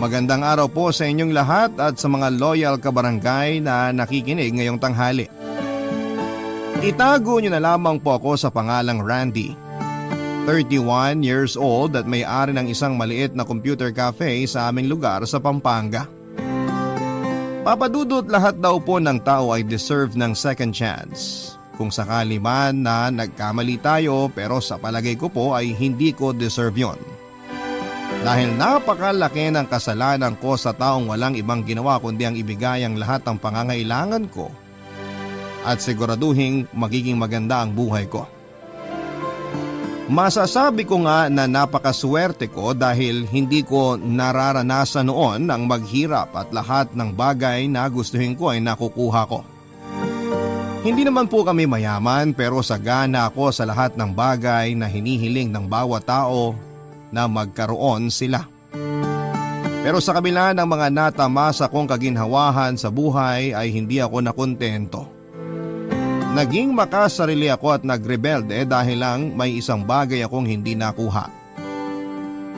Magandang araw po sa inyong lahat at sa mga loyal kabarangay na nakikinig ngayong tanghali. Itago niyo na lamang po ako sa pangalang Randy. 31 years old at may-ari ng isang maliit na computer cafe sa aming lugar sa Pampanga. Papadudot, lahat daw po ng tao ay deserve ng second chance. Kung sakali man na nagkamali tayo, pero sa palagay ko po ay hindi ko deserve yon. Dahil napakalaki ng kasalanan ko sa taong walang ibang ginawa kundi ang ibigay ang lahat ng pangangailangan ko at siguraduhin magiging maganda ang buhay ko. Masasabi ko nga na napakaswerte ko dahil hindi ko nararanasan noon ang maghirap at lahat ng bagay na gustuhin ko ay nakukuha ko. Hindi naman po kami mayaman pero sagana ako sa lahat ng bagay na hinihiling ng bawat tao na magkaroon sila. Pero sa kabila ng mga natamasa kong kaginhawahan sa buhay ay hindi ako nakontento. Naging makasarili ako at nagrebelde dahil lang may isang bagay akong hindi nakuha.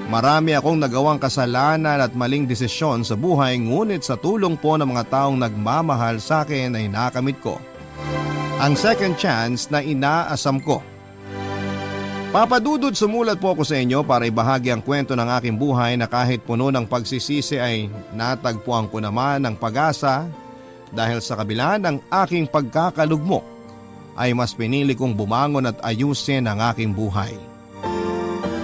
Marami akong nagawang kasalanan at maling desisyon sa buhay, ngunit sa tulong po ng mga taong nagmamahal sa akin ay nakamit ko ang second chance na inaasam ko. Papadudod, sumulat po ako sa inyo para ibahagi ang kwento ng aking buhay na kahit puno ng pagsisisi ay natagpuan ko naman ng pag-asa dahil sa kabila ng aking pagkakalugmok ay mas pinili kong bumangon at ayusin ang aking buhay.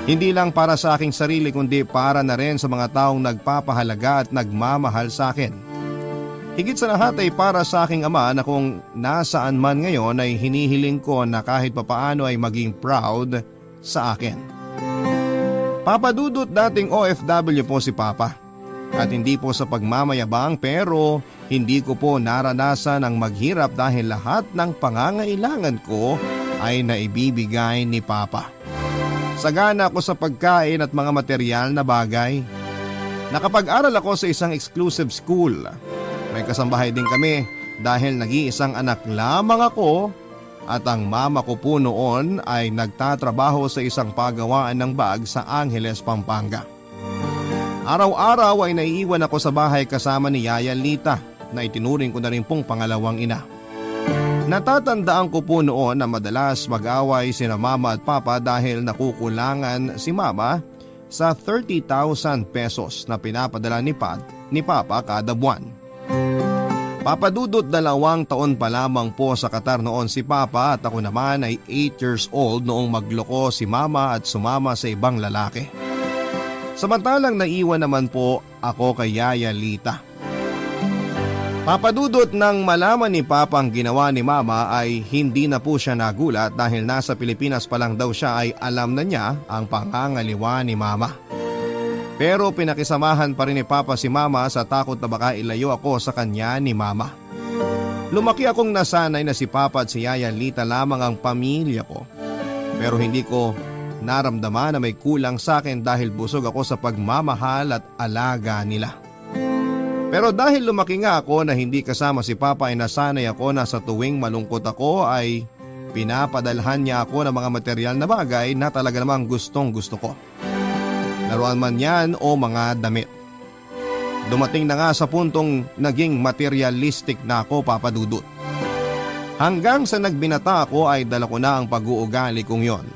Hindi lang para sa aking sarili kundi para na rin sa mga taong nagpapahalaga at nagmamahal sa akin. Higit sa lahat ay para sa aking ama na kung nasaan man ngayon ay hinihiling ko na kahit papaano ay maging proud sa akin. Papadudot, dating OFW po si Papa. At hindi po sa pagmamayabang pero hindi ko po naranasan ang maghirap dahil lahat ng pangangailangan ko ay naibibigay ni Papa. Sagana ako sa pagkain at mga material na bagay. Nakapag-aral ako sa isang exclusive school. May kasambahay din kami dahil nag-iisang anak lamang ako at ang mama ko po noon ay nagtatrabaho sa isang pagawaan ng bag sa Angeles, Pampanga. Araw-araw ay naiiwan ako sa bahay kasama ni Yaya Lita na itinuring ko na rin pong pangalawang ina. Natatandaan ko po noon na madalas mag-away sina mama at papa dahil nakukulangan si mama sa 30,000 pesos na pinapadala ni papa kada buwan. Papadudot, 2 taon pa lamang po sa Qatar noon si Papa at ako naman ay 8 years old noong magloko si Mama at sumama sa ibang lalaki. Samantalang naiwan naman po ako kay Yaya Lita. Papadudot, nang malaman ni Papa ang ginawa ni Mama ay hindi na po siya nagulat dahil nasa Pilipinas pa lang daw siya ay alam na niya ang pangangaliwa ni Mama. Pero pinakisamahan pa rin ni Papa si Mama sa takot na baka ilayo ako sa kanya ni Mama. Lumaki akong nasanay na si Papa at si Yaya Lita lamang ang pamilya ko. Pero hindi ko naramdaman na may kulang sa akin dahil busog ako sa pagmamahal at alaga nila. Pero dahil lumaki nga ako na hindi kasama si Papa ay nasanay ako na sa tuwing malungkot ako ay pinapadalhan niya ako ng mga material na bagay na talaga namang gustong gusto ko. Laruan man yan o mga damit. Dumating na nga sa puntong naging materialistic na ako, Papadudot. Hanggang sa nagbinata ako ay dala ko na ang pag-uugali kong yon.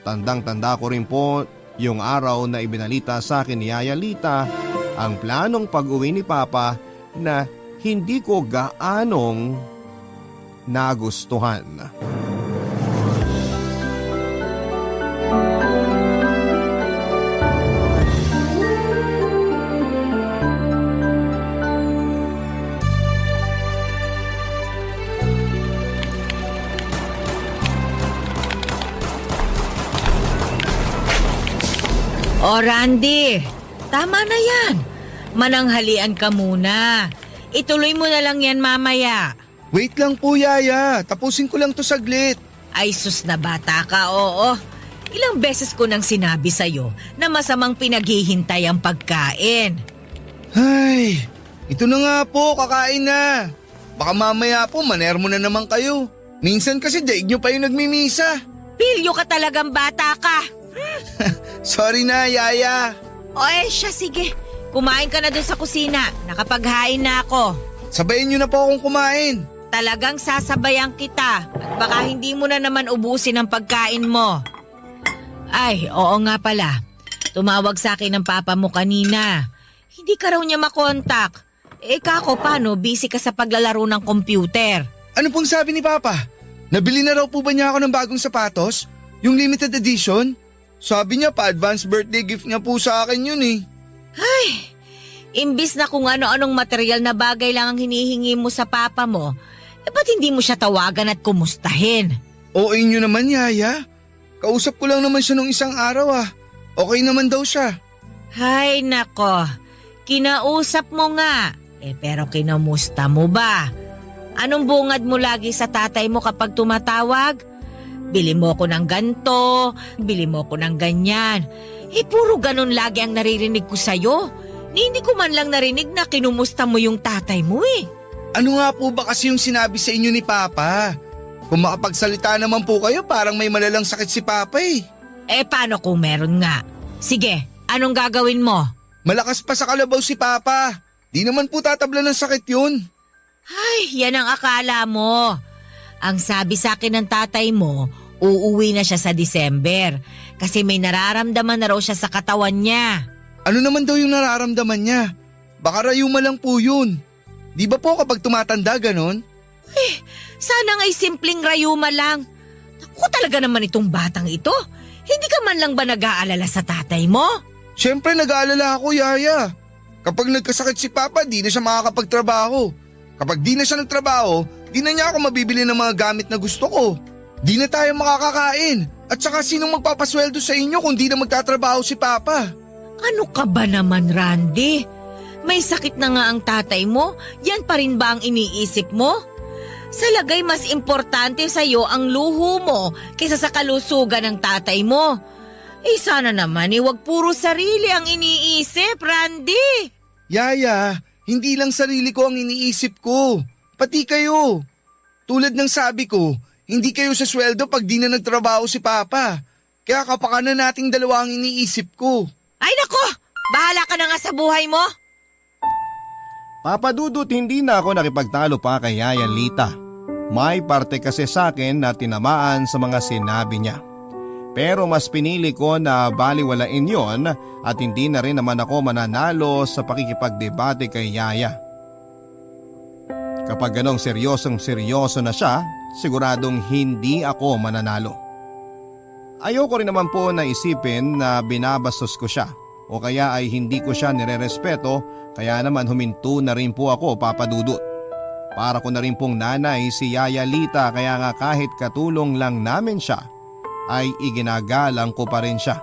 Tandang-tanda ko rin po yung araw na ibinalita sa akin ni Yaya Lita ang planong pag-uwi ni Papa na hindi ko gaanong nagustuhan. O Randy, tama na yan. Mananghalian ka muna. Ituloy mo na lang yan mamaya. Wait lang po, Yaya. Tapusin ko lang to saglit. Ay sus na bata ka, oo. Ilang beses ko nang sinabi sa'yo na masamang pinaghihintay ang pagkain. Ay, ito na nga po, kakain na. Baka mamaya po, maner mo na naman kayo. Minsan kasi daig nyo pa yung nagmimisa. Pilyo ka talagang bata ka. Sorry na, Yaya. O siya, sige. Kumain ka na dun sa kusina. Nakapaghain na ako. Sabayin nyo na po akong kumain. Talagang sasabayan kita at baka hindi mo na naman ubusin ang pagkain mo. Ay, oo nga pala. Tumawag sa akin ng papa mo kanina. Hindi ka raw niya makontak. Kako, paano? Busy ka sa paglalaro ng computer. Ano pong sabi ni Papa? Nabili na raw po ba niya ako ng bagong sapatos? Yung limited edition? Sabi niya pa-advance birthday gift niya po sa akin yun eh. Imbis na kung ano-anong material na bagay lang ang hinihingi mo sa papa mo, ba't hindi mo siya tawagan at kumustahin? Oo inyo naman, Yaya. Kausap ko lang naman siya nung isang araw ah. Okay naman daw siya. Hay nako, kinausap mo nga. Pero kinamusta mo ba? Anong bungad mo lagi sa tatay mo kapag tumatawag? Bili mo ko ng ganto, bili mo ko ng ganyan. Puro ganun lagi ang naririnig ko sa'yo. Hindi ko man lang narinig na kinumusta mo yung tatay mo eh. Ano nga po ba kasi yung sinabi sa inyo ni Papa? Kung makapagsalita naman po kayo parang may malalang sakit si Papa eh. Paano kung meron nga? Sige, anong gagawin mo? Malakas pa sa kalabaw si Papa. Di naman po tatabla ng sakit yun. Ay, yan ang akala mo. Ang sabi sa akin ng tatay mo, uuwi na siya sa December kasi may nararamdaman na raw siya sa katawan niya. Ano naman daw yung nararamdaman niya? Baka rayuma lang po yun. Di ba po kapag tumatanda ganon? Sana nga'y simpleng rayuma lang. Naku, talaga naman itong batang ito. Hindi ka man lang ba nag-aalala sa tatay mo? Siyempre nag-aalala ako, Yaya. Kapag nagkasakit si Papa, di na siya makakapagtrabaho. Kapag di na siya nagtrabaho, di na niya ako mabibili ng mga gamit na gusto ko. Di na tayo makakakain. At saka sinong magpapasweldo sa inyo kung di na magtatrabaho si Papa? Ano ka ba naman, Randy? May sakit na nga ang tatay mo, yan pa rin ba ang iniisip mo? Sa lagay mas importante sa'yo ang luho mo kaysa sa kalusugan ng tatay mo. Sana naman wag puro sarili ang iniisip, Randy. Yaya, hindi lang sarili ko ang iniisip ko. Pati kayo. Tulad ng sabi ko, hindi kayo sa sweldo pag di na nagtrabaho si Papa. Kaya kapakanan nating dalawa ang iniisip ko. Ay nako, bahala ka na nga sa buhay mo. Papa Dudut, hindi na ako nakipagtalo pa kay Yaya Lita. May parte kasi sa akin na tinamaan sa mga sinabi niya. Pero mas pinili ko na baliwalain yon at hindi na rin naman ako mananalo sa pakikipagdebate kay Yaya. Kapag ganong seryoso na siya, siguradong hindi ako mananalo. Ayoko rin naman po na isipin na binabastos ko siya o kaya ay hindi ko siya nirerespeto, kaya naman huminto na rin po ako, Papa Dudut. Para ko na rin pong nanay si Yaya Lita, kaya nga kahit katulong lang namin siya ay iginagalang ko pa rin siya.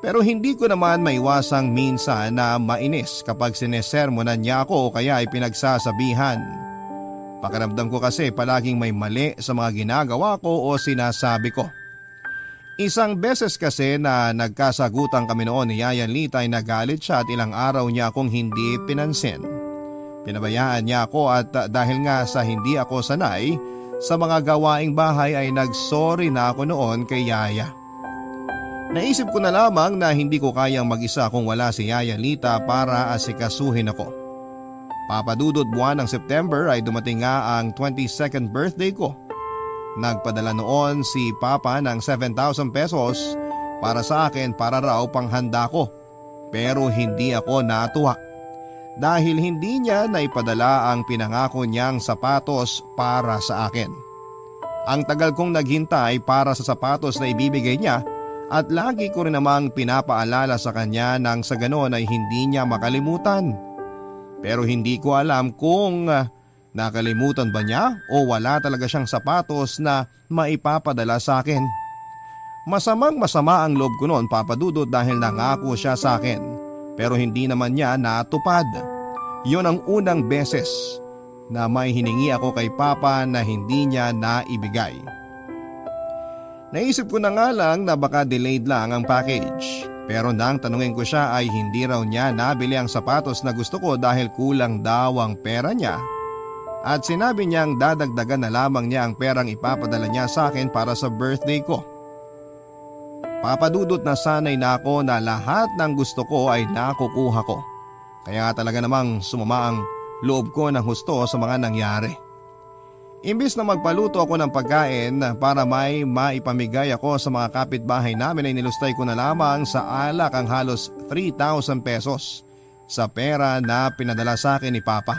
Pero hindi ko naman maiwasang minsan na mainis kapag sinesermonan niya ako o kaya ay pinagsasabihan. Pakiramdam ko kasi palaging may mali sa mga ginagawa ko o sinasabi ko. Isang beses kasi na nagkasagutan kami noon ni Yaya Lita ay nagalit siya at ilang araw niya akong hindi pinansin. Pinabayaan niya ako at dahil nga sa hindi ako sanay sa mga gawaing bahay ay nagsorry na ako noon kay Yaya. Naisip ko na lamang na hindi ko kayang mag-isa kung wala si Yaya Lita para asikasuhin ako. Papa Dudut, buwan ng September ay dumating nga ang 22nd birthday ko. Nagpadala noon si Papa ng 7,000 pesos para sa akin para raw panghanda ko. Pero hindi ako natuwa. Dahil hindi niya naipadala ang pinangako niyang sapatos para sa akin. Ang tagal kong naghintay para sa sapatos na ibibigay niya at lagi ko rin namang pinapaalala sa kanya nang sa ganon ay hindi niya makalimutan. Pero hindi ko alam kung nakalimutan ba niya o wala talaga siyang sapatos na maipapadala sa akin. Masama ang loob ko noon, Papa Dudut, dahil nangako siya sa akin. Pero hindi naman niya natupad. Yon ang unang beses na may hiningi ako kay Papa na hindi niya naibigay. Naisip ko na nga lang na baka delayed lang ang package. Pero nang tanungin ko siya ay hindi raw niya nabili ang sapatos na gusto ko dahil kulang daw ang pera niya. at sinabi niyang dadagdagan na lamang niya ang perang ipapadala niya sa akin para sa birthday ko. Papadudot na sanay na ako na lahat ng gusto ko ay nakukuha ko. Kaya talaga namang sumama ang loob ko ng husto sa mga nangyari. Imbis na magpaluto ako ng pagkain para may maipamigay ako sa mga kapitbahay namin ay nilustay ko na lamang sa alak ang halos 3,000 pesos sa pera na pinadala sa akin ni Papa.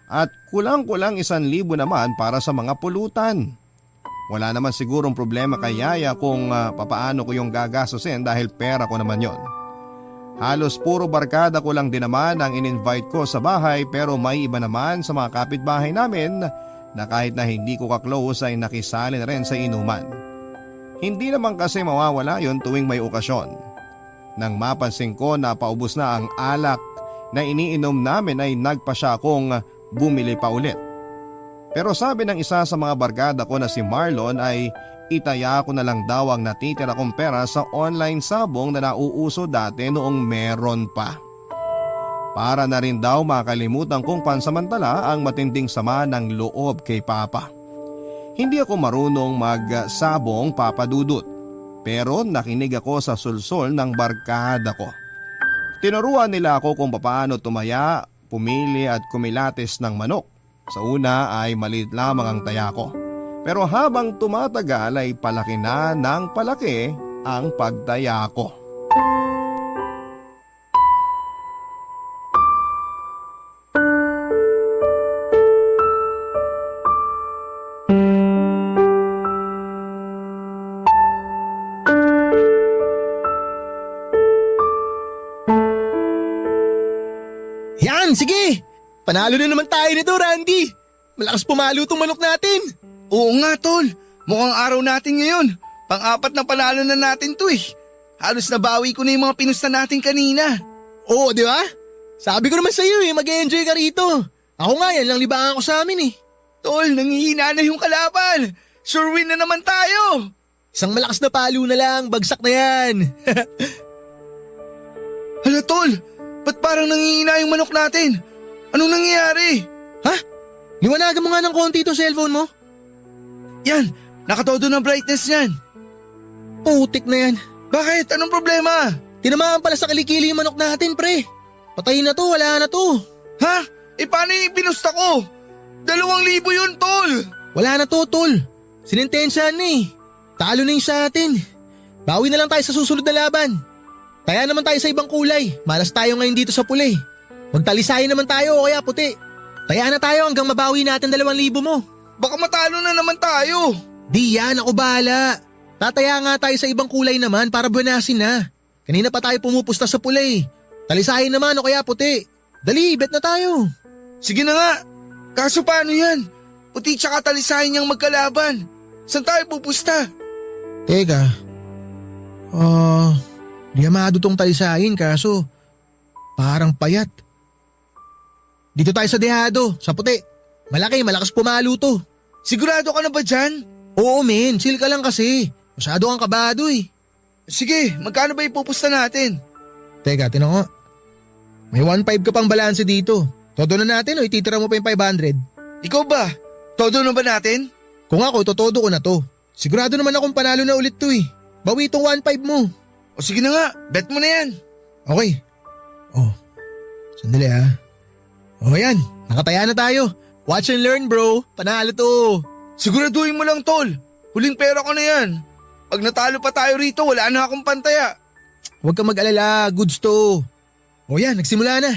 At kulang-kulang 1,000 naman para sa mga pulutan. Wala naman sigurong problema kay Yaya kung papaano ko yung gagastusin dahil pera ko naman yon. Halos puro barkada ko lang din naman ang in-invite ko sa bahay pero may iba naman sa mga kapitbahay namin na kahit na hindi ko ka-close ay nakisali na rin sa inuman. Hindi naman kasi mawawala yon tuwing may okasyon. Nang mapansin ko na paubos na ang alak na iniinom namin ay nagpa siya akong bumili pa ulit. Pero sabi ng isa sa mga barkada ko na si Marlon ay itaya ko na lang daw ang natitira kong pera sa online sabong na nauuso dati noong meron pa. Para na rin daw makalimutan kong pansamantala ang matinding sama ng loob kay Papa. Hindi ako marunong magsabong, Papa Dudut, pero nakinig ako sa sulsol ng barkada ko. Tinuruan nila ako kung paano tumaya, pumili at kumilates ng manok. Sa una ay maliit lamang ang taya ko. Pero habang tumatagal ay palaki na ng palaki ang pagtaya ko. Yan, sige! Panalo na naman tayo nito, Randy! Malakas pumalo tong manok natin! Oo nga tol, mukhang araw natin ngayon. Pang-apat na panalo na natin to eh. Halos nabawi ko na yung mga pinusta natin kanina. Oo, di ba? Sabi ko naman sa'yo mag-enjoy ka rito. Ako nga yan lang libangan ko sa amin eh. Tol, nangihina na yung kalaban. Sure win na naman tayo. Isang malakas na palo na lang, bagsak na yan. Hala tol, ba't parang nangihina yung manok natin? Anong nangyayari? Ha? Liwanagan mo nga ng konti itong cellphone mo. Yan, nakatodo ng brightness yan. Putik na yan. Bakit? Anong problema? Tinamaan pala sa kilikili yung manok natin, pre. Patayin na to, wala na to. Ha? Paano yung pinusta ko? 2,000 yun, tol. Wala na to, tol. Sinintensyahan na eh. Talo na yung sa atin. Bawi na lang tayo sa susunod na laban. Taya naman tayo sa ibang kulay. Malas tayo ngayon dito sa pula eh. Magtalisayin naman tayo o kaya puti. Taya na tayo hanggang mabawi natin 2,000 mo. Baka matalo na naman tayo. Di yan, ako bahala. Tataya nga tayo sa ibang kulay naman para buwanasin na. Kanina pa tayo pumupusta sa pula eh. Talisayin naman o kaya puti. Dali, bet na tayo. Sige na nga. Kaso paano yan? Puti tsaka talisayin niyang magkalaban. Saan tayo pupusta? Teka. Di amado tong talisayin kaso parang payat. Dito tayo sa dehado, sa puti. Malaki, malakas pumalo to. Sigurado ka na ba dyan? Oo men, chill ka lang kasi. Masyado kang kabado eh. Sige, magkano ba ipupusta natin? Teka, tinan ko. May 1.5 ka pang balanse dito. Todo na natin o ititira mo pa yung 500? Ikaw ba? Todo na ba natin? Kung ako, totodo ko na to. Sigurado naman akong panalo na ulit to eh. Bawi itong 1.5 mo. O sige na nga, bet mo na yan. Okay. Sandali ah. Yan, nakataya na tayo. Watch and learn bro, panalo to. Siguraduhin mo lang tol, huling pera ko na yan. Pag natalo pa tayo rito, wala na akong pantaya. Huwag kang mag-alala, goods to. Yan, nagsimula na.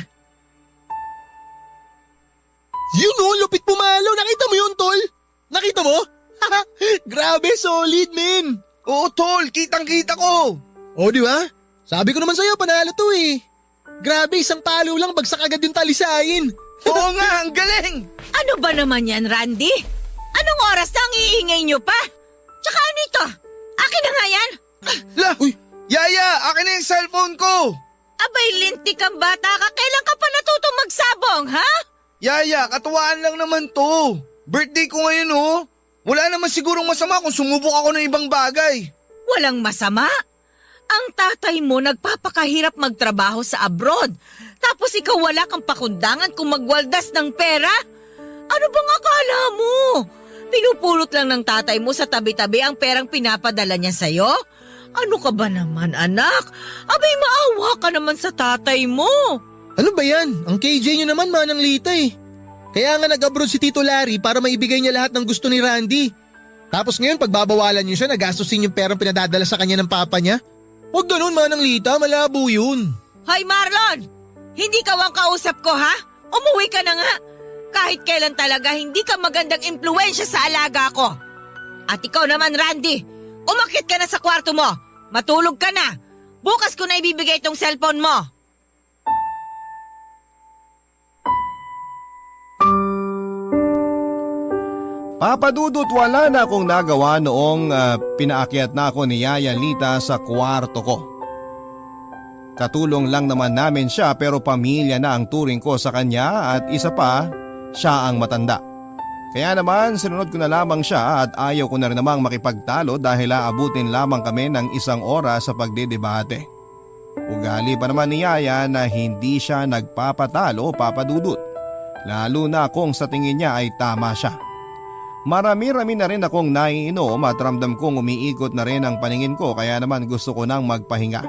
Yun o, lupit pumalo. Nakita mo yun, tol? Nakita mo? Grabe, solid, men. Oo tol, kitang-kita ko. Di ba? Sabi ko naman sa'yo, panalo to eh. Grabe, isang palo lang, bagsak agad yung talisayin. Oo nga, ang galing. Ano ba naman yan, Randy? Anong oras na ang iingay nyo pa? Tsaka ano ito? Akin na nga yan? La, Yaya, akin na yung cellphone ko. Abay, lintik kang bata ka. Kailan ka pa natutong magsabong, ha? Yaya, katuwaan lang naman to. Birthday ko ngayon oh. Wala naman sigurong masama kung sumubok ako ng ibang bagay. Walang masama. Ang tatay mo nagpapakahirap magtrabaho sa abroad. Tapos ikaw wala kang pakundangan kung magwaldas ng pera. Ano bang akala mo? Pinupulot lang ng tatay mo sa tabi-tabi ang perang pinapadala niya sa'yo? Ano ka ba naman, anak? Abay, maawa ka naman sa tatay mo. Ano ba yan? Ang KJ nyo naman manang lita eh. Kaya nga nag-abroad si Tito Larry para maibigay niya lahat ng gusto ni Randy. Tapos ngayon pagbabawalan niyo siya, nagastusin yung perang pinadadala sa kanya ng papa niya? Huwag ganun manang lita, malabo yun. Hoy Marlon! Hindi ka wang kausap ko ha? Umuwi ka na nga. Kahit kailan talaga hindi ka magandang impluwensya sa alaga ko. At ikaw naman Randy, umakyat ka na sa kwarto mo. Matulog ka na. Bukas ko na ibibigay itong cellphone mo. Papadudot, wala na akong nagawa noong pinaakyat na ako ni Yaya Lita sa kwarto ko. Katulong lang naman namin siya pero pamilya na ang turing ko sa kanya at isa pa, siya ang matanda. Kaya naman sinunod ko na lamang siya at ayaw ko na rin namang makipagtalo dahil aabutin lamang kami ng 1 oras sa pagdedebate. Ugali pa naman ni Yaya na hindi siya nagpapatalo, Papadudot. Lalo na kung sa tingin niya ay tama siya. Marami-rami na rin akong naiinom at ramdam kong umiikot na rin ang paningin ko kaya naman gusto ko nang magpahinga.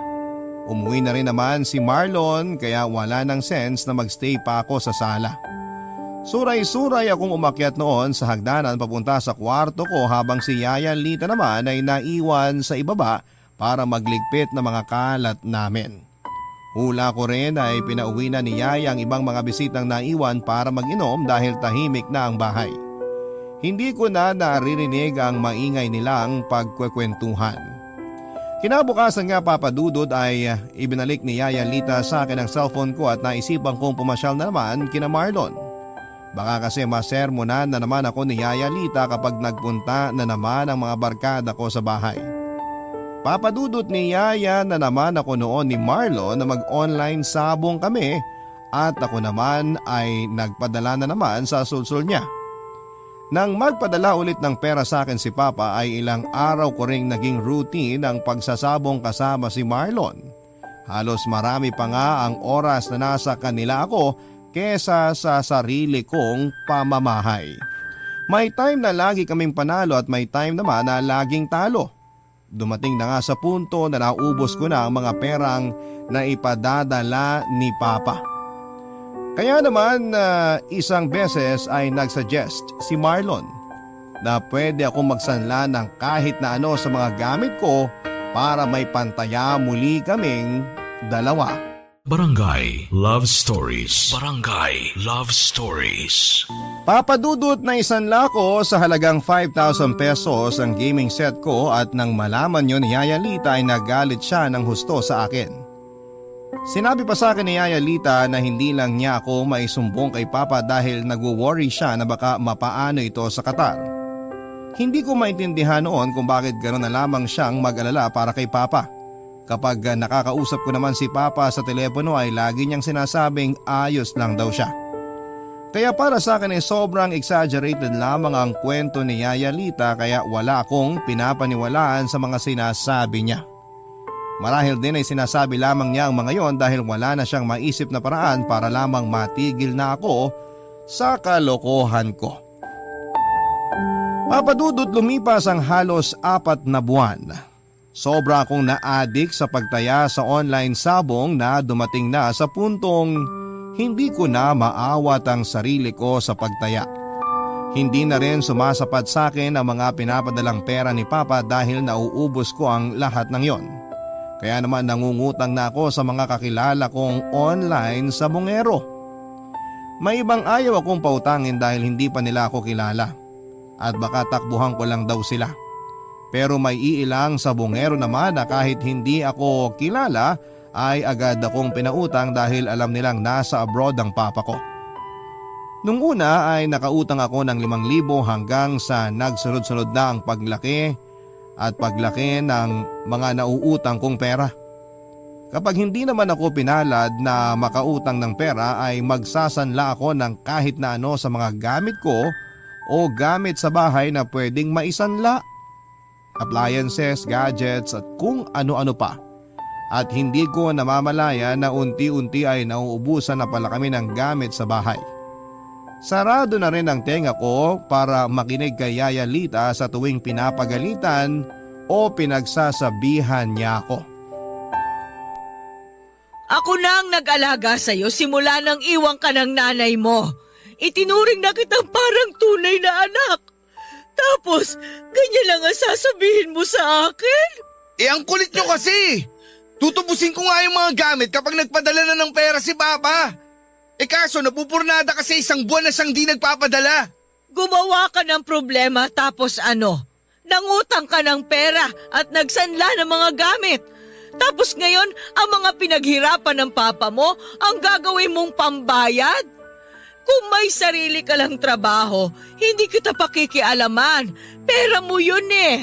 Umuwi na rin naman si Marlon kaya wala nang sense na magstay pa ako sa sala. Suray-suray akong umakyat noon sa hagdanan papunta sa kwarto ko habang si Yaya Lita naman ay naiwan sa ibaba para magligpit ng mga kalat namin. Hula ko rin ay pinauwi na ni Yaya ang ibang mga bisitang naiwan para mag-inom dahil tahimik na ang bahay. Hindi ko na naririnig ang maingay nilang pagkwekwentuhan. Kinabukasan nga Papadudod ay ibinalik ni Yaya Lita sa akin ang cellphone ko at naisipan kong pumasyal na naman kina Marlon. Baka kasi masermonan na naman ako ni Yaya Lita kapag nagpunta na naman ang mga barkada ko sa bahay. Papadudot ni Yaya na naman ako noon ni Marlon na mag-online sabong kami at ako naman ay nagpadala na naman sa sulsul niya. Nang magpadala ulit ng pera sa akin si Papa ay ilang araw ko ring naging routine ang pagsasabong kasama si Marlon. Halos marami pa nga ang oras na nasa kanila ako kesa sa sarili kong pamamahay. May time na lagi kaming panalo at may time naman na laging talo. Dumating na nga sa punto na naubos ko na ang mga perang na ipadadala ni Papa. Kaya naman isang beses ay nagsuggest si Marlon na pwede akong magsanla ng kahit na ano sa mga gamit ko para may pantaya muli kaming dalawa. Barangay Love Stories. Barangay Love Stories. Papadudot na isanla ko sa halagang 5,000 pesos ang gaming set ko at nang malaman yun ni Yaya Lita ay nagalit siya ng husto sa akin. Sinabi pa sa akin ni Yaya Lita na hindi lang niya ako maisumbong kay Papa dahil nagwo-worry siya na baka mapaano ito sa Qatar. Hindi ko maintindihan noon kung bakit gano'n na lamang siyang mag-alala para kay Papa. Kapag nakakausap ko naman si Papa sa telepono ay lagi niyang sinasabing ayos lang daw siya. Kaya para sa akin ay sobrang exaggerated lamang ang kwento ni Yaya Lita kaya wala akong pinapaniwalaan sa mga sinasabi niya. Marahil din ay sinasabi lamang niya ang mga yon dahil wala na siyang maisip na paraan para lamang matigil na ako sa kalokohan ko. Papadudot lumipas ang halos 4 na buwan. Sobra akong na-addict sa pagtaya sa online sabong na dumating na sa puntong hindi ko na maawat ang sarili ko sa pagtaya. Hindi na rin sumasapat sa akin ang mga pinapadalang pera ni Papa dahil nauubos ko ang lahat ng yon. Kaya naman nangungutang na ako sa mga kakilala kong online sabongero. May ibang ayaw akong pautangin dahil hindi pa nila ako kilala at baka takbuhan ko lang daw sila. Pero may iilang sabongero naman na kahit hindi ako kilala ay agad akong pinautang dahil alam nilang nasa abroad ang papa ko. Nung una ay nakautang ako ng 5,000 hanggang sa nagsunod-sunod na ang paglaki ng mga nauutang kong pera. Kapag hindi naman ako pinalad na makautang ng pera ay magsasanla ako ng kahit na ano sa mga gamit ko o gamit sa bahay na pwedeng maisanla. Appliances, gadgets at kung ano-ano pa. At hindi ko namamalaya na unti-unti ay nauubusan na pala kami ng gamit sa bahay. Sarado na rin ang tenga ko para makinig kay Yaya Lita sa tuwing pinapagalitan o pinagsasabihan niya ako. Ako na ang nag-alaga sa'yo simula nang iwang ka ng nanay mo. Itinuring na kitang parang tunay na anak. Tapos, ganyan lang ang sasabihin mo sa akin? Ang kulit nyo kasi! Tutubusin ko nga yung mga gamit kapag nagpadala na ng pera si Papa. Kaso napupurnada kasi isang buwan na siyang di nagpapadala. Gumawa ka ng problema tapos ano? Nangutang ka ng pera at nagsanla ng mga gamit. Tapos ngayon, ang mga pinaghirapan ng papa mo ang gagawin mong pambayad? Kung may sarili ka lang trabaho, hindi kita pakikialaman. Pera mo yun eh.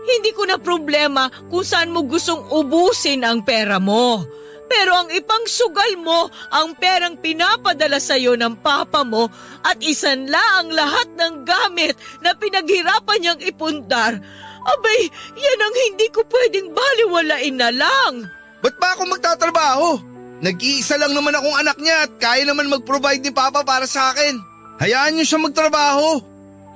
Hindi ko na problema kung saan mo gustong ubusin ang pera mo. Pero ang ipangsugal mo ang perang pinapadala sa'yo ng papa mo at isanla ang lahat ng gamit na pinaghirapan niyang ipundar. Abay, yan ang hindi ko pwedeng baliwalain na lang. Ba't ba ako magtatrabaho? Nag-iisa lang naman akong anak niya at kaya naman mag-provide ni Papa para sa akin. Hayaan niyo siya magtrabaho.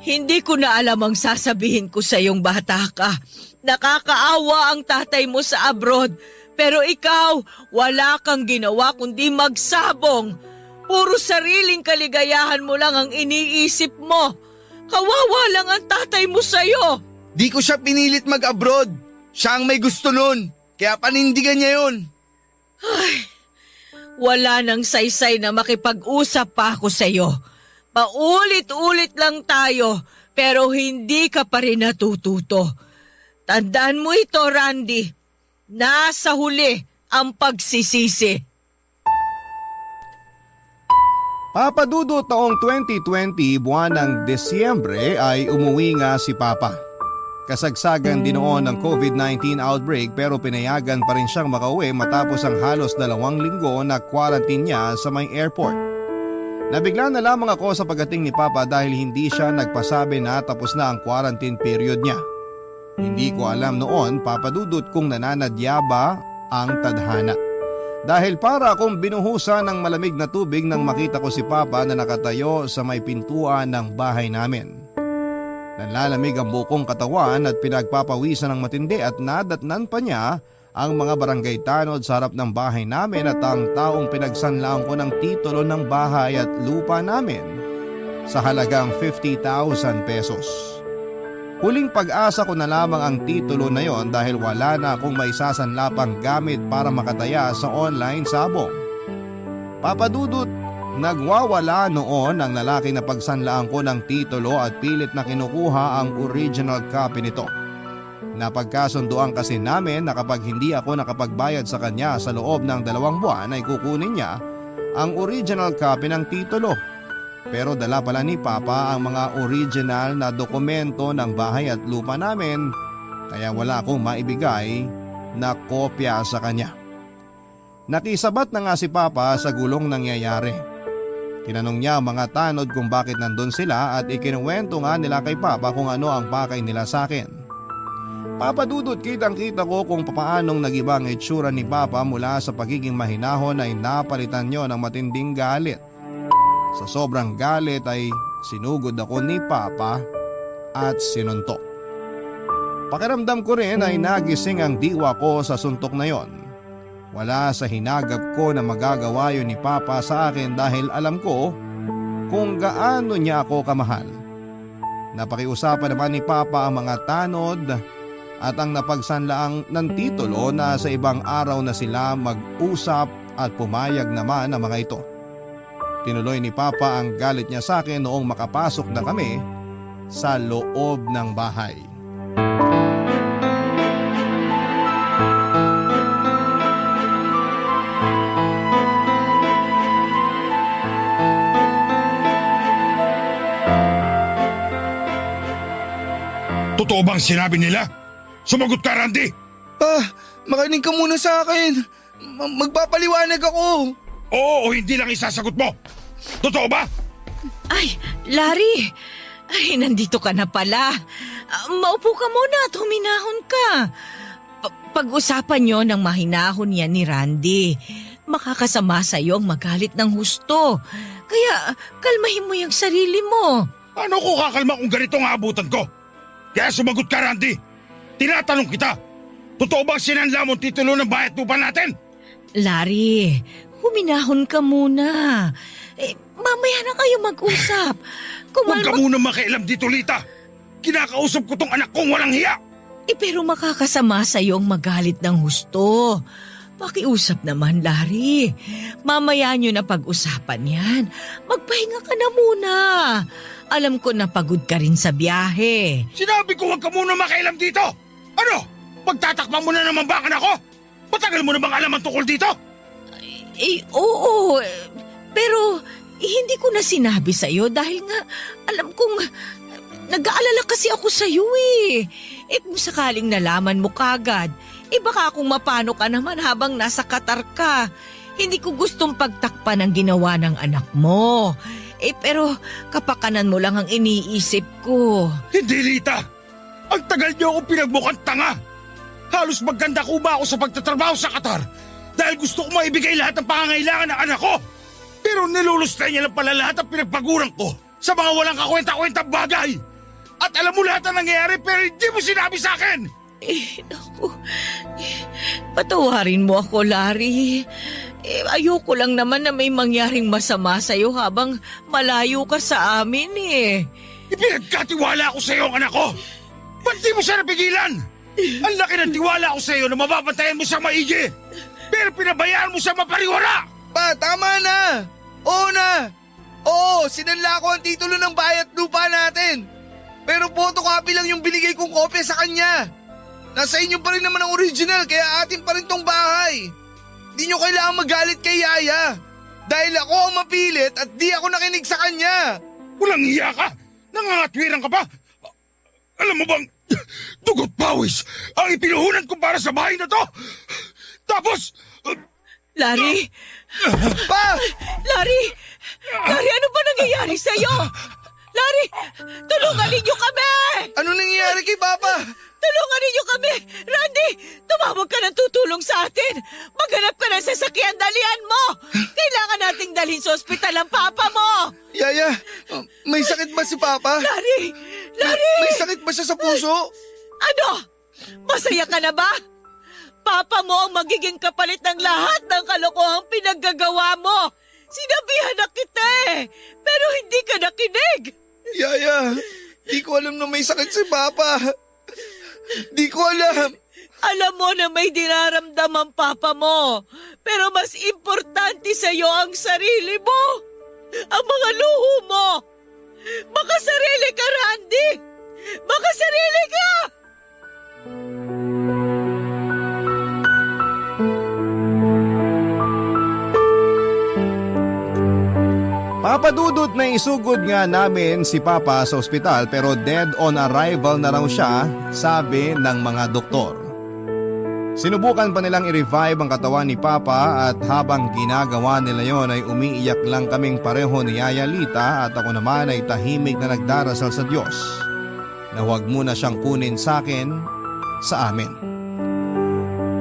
Hindi ko na alam ang sasabihin ko sa iyong bata ka. Nakakaawa ang tatay mo sa abroad. Pero ikaw, wala kang ginawa kundi magsabong. Puro sariling kaligayahan mo lang ang iniisip mo. Kawawa lang ang tatay mo sa'yo. Di ko siya pinilit mag-abroad. Siya ang may gusto nun. Kaya panindigan niya yun. Wala nang saysay na makipag-usap pa ako sa'yo. Paulit-ulit lang tayo, pero hindi ka pa rin natututo. Tandaan mo ito, Randy. Nasa huli ang pagsisisi. Papadudo taong 2020 buwan ng Desyembre ay umuwi nga si Papa. Kasagsagan din noon ng COVID-19 outbreak pero pinayagan pa rin siyang makauwi matapos ang halos 2 linggo na quarantine niya sa may airport. Nabigla na lamang ako sa pagdating ni Papa dahil hindi siya nagpasabi na tapos na ang quarantine period niya. Hindi ko alam noon, papadudot kung nananadya ba ang tadhana. Dahil para akong binuhusan ng malamig na tubig nang makita ko si Papa na nakatayo sa may pintuan ng bahay namin. Nanlalamig ang bukong katawan at pinagpapawisan ng matindi at nadatnan pa niya ang mga barangay tanod sa harap ng bahay namin at ang taong pinagsanlaan ko ng titulo ng bahay at lupa namin sa halagang 50,000 pesos. Huling pag-asa ko na lamang ang titulo na yon dahil wala na akong maisasanla pang gamit para makataya sa online sabong. Papadudot, nagwawala noon ang lalaki na pagsanlaan ko ng titulo at pilit na kinukuha ang original copy nito. Napagkasunduan kasi namin na kapag hindi ako nakapagbayad sa kanya sa loob ng 2 buwan ay kukunin niya ang original copy ng titulo. Pero dala pala ni Papa ang mga original na dokumento ng bahay at lupa namin kaya wala akong maibigay na kopya sa kanya. Nakisabat na nga si Papa sa gulong nangyayari. Tinanong niya ang mga tanod kung bakit nandun sila at ikinuwento nga nila kay Papa kung ano ang pakay nila sa akin. Papadudot, kitang-kita ko kung papaanong nag-iba ang itsura ni Papa mula sa pagiging mahinahon ay napalitan niyo ng matinding galit. Sa sobrang galit ay sinugod ako ni Papa at sinuntok. Pakiramdam ko rin ay nagising ang diwa ko sa suntok na yon. Wala sa hinagap ko na magagawa yun ni Papa sa akin dahil alam ko kung gaano niya ako kamahal. Napakiusapan naman ni Papa ang mga tanod at ang napagsanlaang ng titulo na sa ibang araw na sila mag-usap at pumayag naman ang mga ito. Tinuloy ni Papa ang galit niya sa akin noong makapasok na kami sa loob ng bahay. Totoo bang sinabi nila? Sumagot ka, Randy! Makinig ka muna sa akin. Magpapaliwanag ako. Oo o hindi lang isasagot mo! Totoo ba? Ay, Larry! Ay, nandito ka na pala. Maupo ka muna at huminahon ka. Pag-usapan nyo ng mahinahon yan ni Randy. Makakasama sa iyo ang magalit ng husto. Kaya kalmahin mo yung sarili mo. Ano ko kakalma kung ganito ang aabutan ko? Kaya sumagot ka, Randy. Tinatanong kita, totoo bang sinanla mo ang titulo ng bayat lupa natin? Larry, huminahon ka muna. Mamaya na kayo mag-usap. Huwag ka muna makialam dito, Lita. Kinakausap ko tong anak kong walang hiya. Pero makakasama sa'yo ang magalit ng husto. Pakiusap naman, Larry. Mamaya nyo na pag-usapan yan. Magpahinga ka na muna. Alam ko na pagod ka rin sa biyahe. Sinabi ko huwag ka muna makialam dito. Ano? Pagtatakpan mo na naman ba ang anak ko? Matagal mo na bang alam ang tungkol dito? Oo. Pero hindi ko na sinabi sa'yo dahil nga alam kong nag-aalala kasi ako sa'yo eh. Kung sakaling nalaman mo kagad, baka kung mapano ka naman habang nasa Qatar ka. Hindi ko gustong pagtakpan ang ginawa ng anak mo. Pero kapakanan mo lang ang iniisip ko. Hindi, Lita. Ang tagal niyo akong pinagmukhang tanga. Halos maganda ko ba ako sa pagtatrabaho sa Qatar dahil gusto ko maibigay lahat ng pangangailangan ng anak ko. Pero nilulustay niya lang pala lahat ng pinagpaguran ko sa mga walang kakwenta-kwentang bagay. At alam mo lahat ang nangyayari pero hindi mo sinabi sa akin. Naku. Patawarin mo ako, Larry. Ayoko lang naman na may mangyaring masama sa'yo habang malayo ka sa amin eh. Ipinagkatiwala ko sa iyo ang anak ko. Ba't di mo siya napigilan? Ang laki ng tiwala ko sa iyo na mababantayan mo siya maigi. Pero pinabayaan mo siya mapariwara. Pa, tama na! Oo na! Oo, sinanla ko ang titulo ng bayat lupa natin. Pero photocopy lang yung binigay kong kopya sa kanya. Nasa inyo pa rin naman ang original kaya atin pa rin tong bahay. Di nyo kailangan magalit kay Yaya. Dahil ako ang mapilit at di ako nakinig sa kanya. Walang iya ka! Nangangatwiran ka pa! Alam mo bang, dugot pawis ang ipinuhunan ko para sa bahay na to! Tapos... Larry! Pa! Larry! Larry, ano ba nangyayari sa'yo? Larry, tulungan ninyo kami! Ano nangyayari kay Papa? Tulungan ninyo kami! Randy, tumawag ka ng tutulong sa atin! Maghanap ka ng sasakyan, dalian mo! Kailangan nating dalhin sa ospital ang papa mo! Yaya, may sakit ba si Papa? Larry! Larry! May sakit ba siya sa puso? Ano? Masaya ka na ba? Papa mo ang magiging kapalit ng lahat ng kalokohang pinaggagawa mo! Sinabihan na kita eh! Pero hindi ka nakinig! Yaya, di ko alam na may sakit si Papa. Di ko alam. Alam mo na may dinaramdam ang papa mo. Pero mas importante sa'yo ang sarili mo. Ang mga luho mo. Makasarili ka, Randy! Makasarili ka! Papadudot na isugod nga namin si Papa sa ospital pero dead on arrival na raw siya, sabi ng mga doktor. Sinubukan pa nilang i-revive ang katawan ni Papa at habang ginagawa nila yon ay umiiyak lang kaming pareho ni Yaya Lita at ako naman ay tahimik na nagdarasal sa Diyos na huwag muna siyang kunin sa akin, sa amin.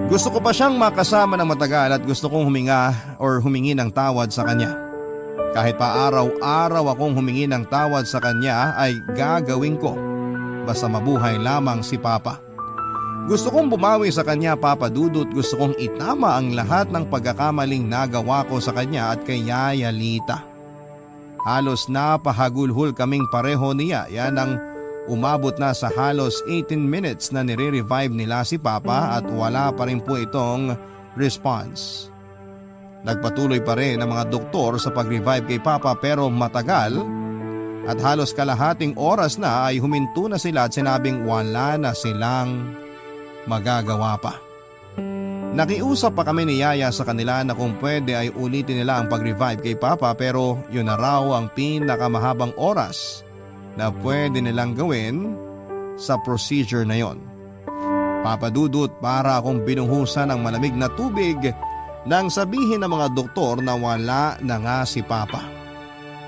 Gusto ko pa siyang makasama ng matagal at gusto kong humingi ng tawad sa kanya. Kahit pa araw-araw akong humingi ng tawad sa kanya ay gagawin ko. Basta mabuhay lamang si Papa. Gusto kong bumawi sa kanya, Papa Dudut. Gusto kong itama ang lahat ng pagkakamaling nagawa ko sa kanya at kay Yaya Lita. Halos napahagulhol kaming pareho ni Yaya nang umabot na sa halos 18 minutes na nire-revive nila si Papa at wala pa rin po itong response. Nagpatuloy pa rin ang mga doktor sa pag-revive kay Papa pero matagal at halos kalahating oras na ay huminto na sila at sinabing wala na silang magagawa pa. Nakiusap pa kami ni Yaya sa kanila na kung pwede ay ulitin nila ang pag-revive kay Papa pero yun na raw ang pinakamahabang oras na pwede nilang gawin sa procedure na yon. Papa Dudut, para akong binuhusan ng malamig na tubig nang sabihin ng mga doktor na wala na nga si Papa.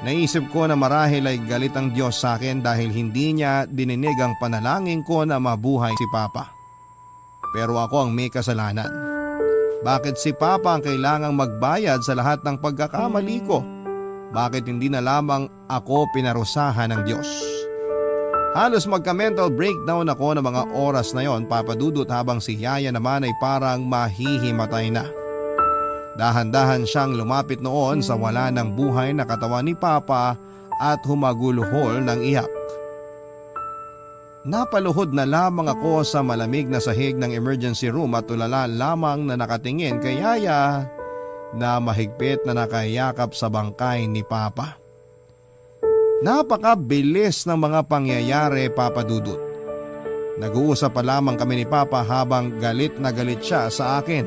Naisip ko na marahil ay galit ang Diyos sa akin dahil hindi niya dininig ang panalangin ko na mabuhay si Papa. Pero ako ang may kasalanan. Bakit si Papa ang kailangang magbayad sa lahat ng pagkakamali ko? Bakit hindi na lamang ako pinarusahan ng Diyos? Halos magka-mental breakdown ako ng mga oras na yon, Papa Dudut, habang si Yaya naman ay parang mahihimatay na. Dahan-dahan siyang lumapit noon sa wala ng buhay na katawan ni Papa at humaguluhol ng iyak. Napaluhod na lamang ako sa malamig na sahig ng emergency room at tulala lamang na nakatingin kay Yaya na mahigpit na nakayakap sa bangkay ni Papa. Napakabilis ng mga pangyayari, Papa Dudut. Nag-uusap pa lamang kami ni Papa habang galit na galit siya sa akin.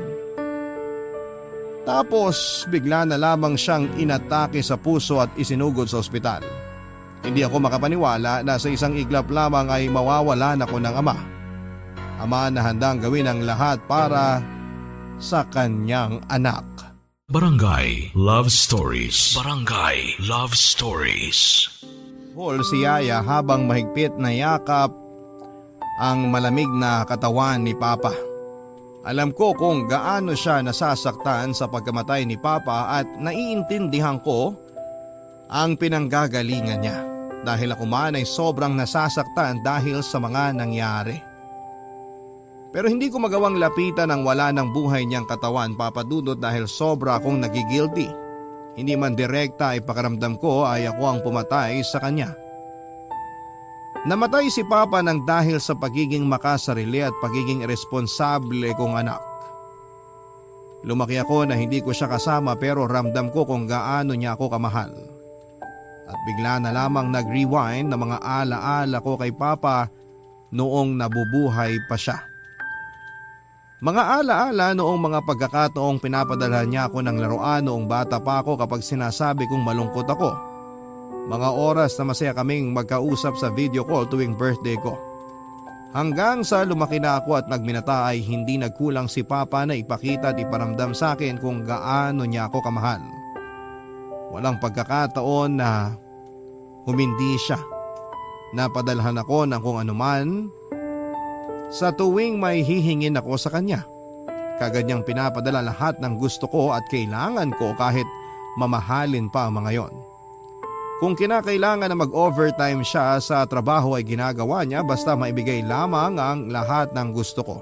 Tapos bigla na lamang siyang inatake sa puso at isinugod sa ospital. Hindi ako makapaniwala na sa isang iglap lamang ay mawawalan ako ng ama. Ama na handang gawin ang lahat para sa kanyang anak. Barangay Love Stories. Barangay Love Stories. Hol si Yaya habang mahigpit na yakap ang malamig na katawan ni Papa. Alam ko kung gaano siya nasasaktan sa pagkamatay ni Papa at naiintindihan ko ang pinanggagalingan niya. Dahil ako man ay sobrang nasasaktan dahil sa mga nangyari. Pero hindi ko magawang lapitan ang wala ng buhay niyang katawan, Papa Dudut, dahil sobra akong nagigilty. Hindi man direkta ay pakiramdam ko ay ako ang pumatay sa kanya. Namatay si Papa nang dahil sa pagiging makasarili at pagiging iresponsable kong anak. Lumaki ako na hindi ko siya kasama pero ramdam ko kung gaano niya ako kamahal. At bigla na lamang nag-rewind ng mga alaala ko kay Papa noong nabubuhay pa siya. Mga alaala noong mga pagkakataong pinapadala niya ako ng laruan noong bata pa ako kapag sinasabi kong malungkot ako. Mga oras na masaya kaming magkausap sa video call tuwing birthday ko. Hanggang sa lumaki na ako at nagminata ay hindi nagkulang si Papa na ipakita at iparamdam sa akin kung gaano niya ako kamahal. Walang pagkakataon na humindi siya. Napadalhan ako ng kung anuman sa tuwing may hihingin ako sa kanya. Kagad niyang pinapadala lahat ng gusto ko at kailangan ko kahit mamahalin pa ang mga yon. Kung kinakailangan na mag-overtime siya sa trabaho ay ginagawa niya basta maibigay lamang ang lahat ng gusto ko.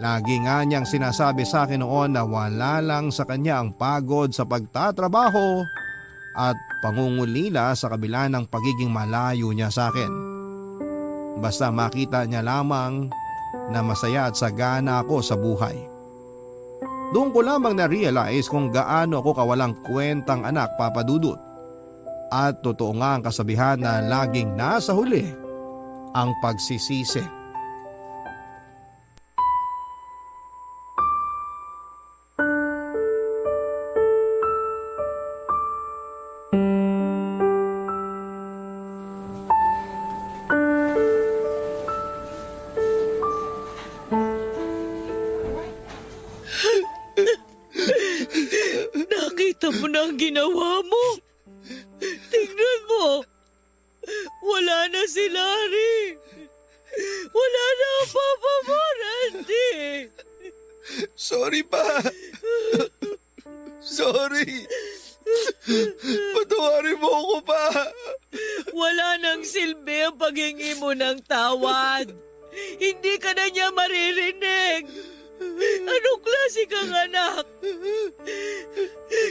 Lagi nga niyang sinasabi sa akin noon na wala lang sa kanya ang pagod sa pagtatrabaho at pangungulila sa kabila ng pagiging malayo niya sa akin. Basta makita niya lamang na masaya at sagana ako sa buhay. Doon ko lamang na-realize kung gaano ako kawalang kwentang anak, Papa Dudut. At totoo nga ang kasabihan na laging nasa huli ang pagsisisi. Nakita mo na ang ginawa mo. Tingnan mo. Wala na si Larry. Wala na ang papa mo, Randy. Sorry pa. Sorry. Patawarin mo ako pa. Wala nang silbi ang paghingi mo ng tawad. Hindi ka na niya maririnig. Anong klase kang anak?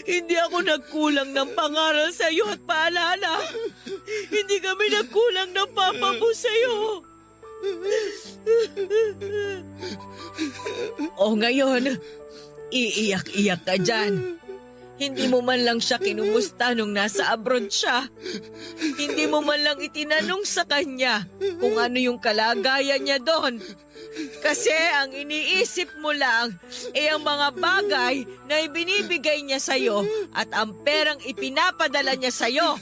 Hindi ako nagkulang ng pangaral sa iyo at paalala. Hindi kami nagkulang ng papa mo sa iyo. O ngayon, iiyak-iyak ka dyan. Hindi mo man lang siya kinumusta nung nasa abroad siya. Hindi mo man lang itinanong sa kanya kung ano yung kalagayan niya doon. Kasi ang iniisip mo lang ay ang mga bagay na ibinibigay niya sa'yo at ang perang ipinapadala niya sa'yo.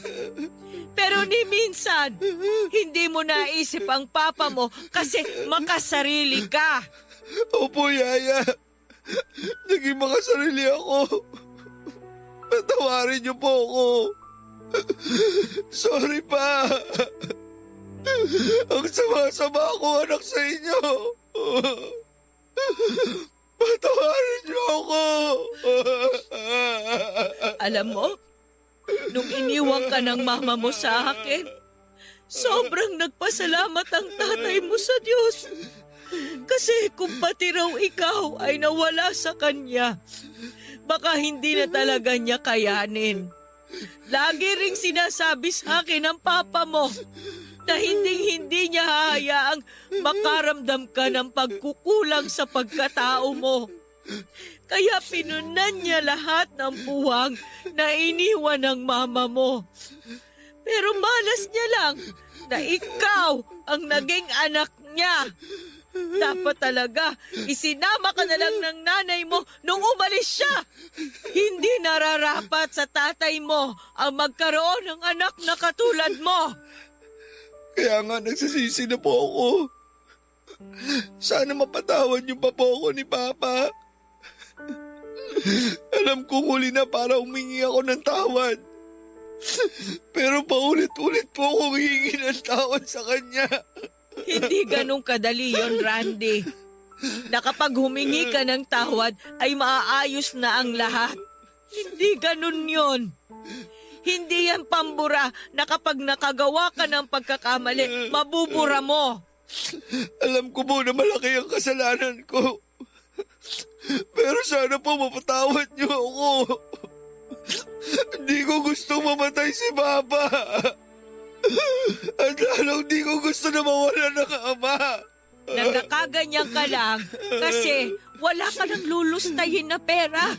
Pero ni minsan, hindi mo naisip ang papa mo kasi makasarili ka. Opo, Yaya. Naging makasarili ako. Patawarin niyo po ako. Sorry pa. Ang sama-sama ako anak sa inyo. Patawarin niyo ako. Alam mo, nung iniwan ka ng mama mo sa akin, sobrang nagpasalamat ang tatay mo sa Diyos. Kasi kung pati raw ikaw ay nawala sa kanya, baka hindi na talaga niya kayanin. Lagi ring sinasabi sa akin ng papa mo na hindi niya hahayaang makaramdam ka ng pagkukulang sa pagkatao mo. Kaya pinunan niya lahat ng puwang na iniwan ng mama mo. Pero malas niya lang na ikaw ang naging anak niya. Dapat talaga, isinama ka na lang ng nanay mo nung umalis siya. Hindi nararapat sa tatay mo ang magkaroon ng anak na katulad mo. Kaya nga nagsisisi na po ako. Sana mapatawad niyo pa po ako ni Papa. Alam kong huli na para humingi ako ng tawad. Pero paulit-ulit po akong hihingi ng tawad sa kanya. Hindi ganun kadali yon, Randy. Na kapag humingi ka ng tawad ay maaayos na ang lahat. Hindi ganun yon. Hindi yan pambura na kapag nakagawa ka ng pagkakamali, mabubura mo. Alam ko po na malaki ang kasalanan ko. Pero sana po mapatawad niyo ako. Hindi ko gustong mamatay si Papa. At lalong di ko gusto na mawala ng ama. Nagkakaganyan ka lang kasi wala ka nang lulustayin na pera.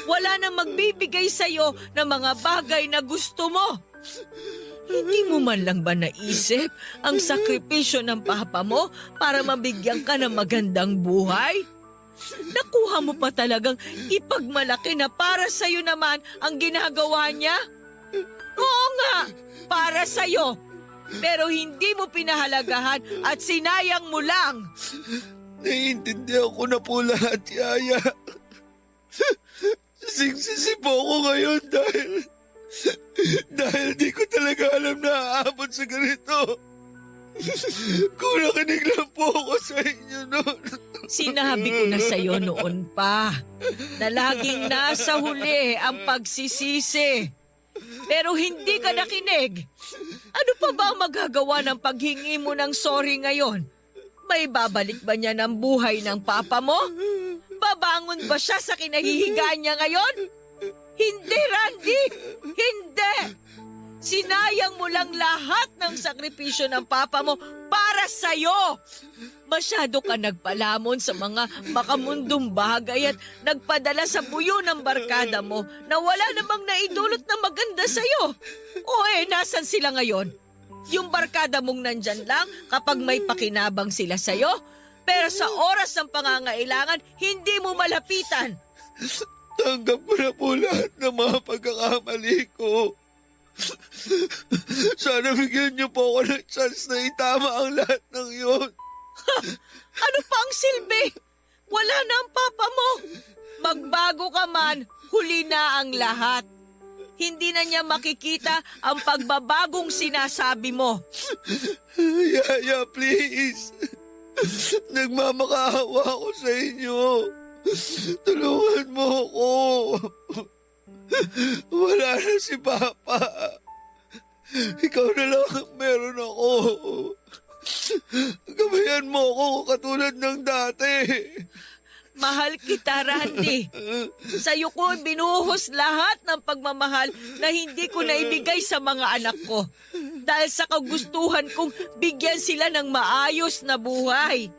Wala nang magbibigay sa'yo ng mga bagay na gusto mo. Hindi mo man lang ba naisip ang sakripisyo ng papa mo para mabigyan ka ng magandang buhay? Nakuha mo pa talagang ipagmalaki na para sa'yo naman ang ginagawa niya? Oo nga, para sa'yo. Pero hindi mo pinahalagahan at sinayang mo lang. Naiintindihan ko na po lahat, Yaya. Singsisi po ako ngayon dahil di ko talaga alam na aabot sa ganito. Kung nakinig lang po ako sa inyo noon. Sinabi ko na sa'yo noon pa na laging nasa huli ang pagsisisi. Pero hindi ka nakinig. Ano pa ba ang magagawa ng paghingi mo ng sorry ngayon? May babalik ba niya ng buhay ng papa mo? Babangon ba siya sa kinahihigaan niya ngayon? Hindi, Randy! Hindi! Sinayang mo lang lahat ng sakripisyo ng papa mo para sa'yo! Masyado ka nagpalamon sa mga makamundong bagay at nagpadala sa buyo ng barkada mo na wala namang naidulot na maganda sa'yo. O nasan sila ngayon? Yung barkada mong nandyan lang kapag may pakinabang sila sa'yo, pero sa oras ng pangangailangan, hindi mo malapitan. Tanggap ko na po lahat ng mga pagkakamali ko. Sana bigyan niyo po ako ng chance na itama ang lahat ng yun. Ano pa ang silbi? Wala na ang papa mo. Magbago ka man, huli na ang lahat. Hindi na niya makikita ang pagbabagong sinasabi mo. Yaya, please. Nagmamakaawa ako sa inyo. Tulungan mo ako. Wala na si Papa. Ikaw na lang ang meron ako. Gabayan mo ako katulad ng dati. Mahal kita, Randy. Sa'yo ko binuhos lahat ng pagmamahal na hindi ko naibigay sa mga anak ko. Dahil sa kagustuhan kong bigyan sila ng maayos na buhay.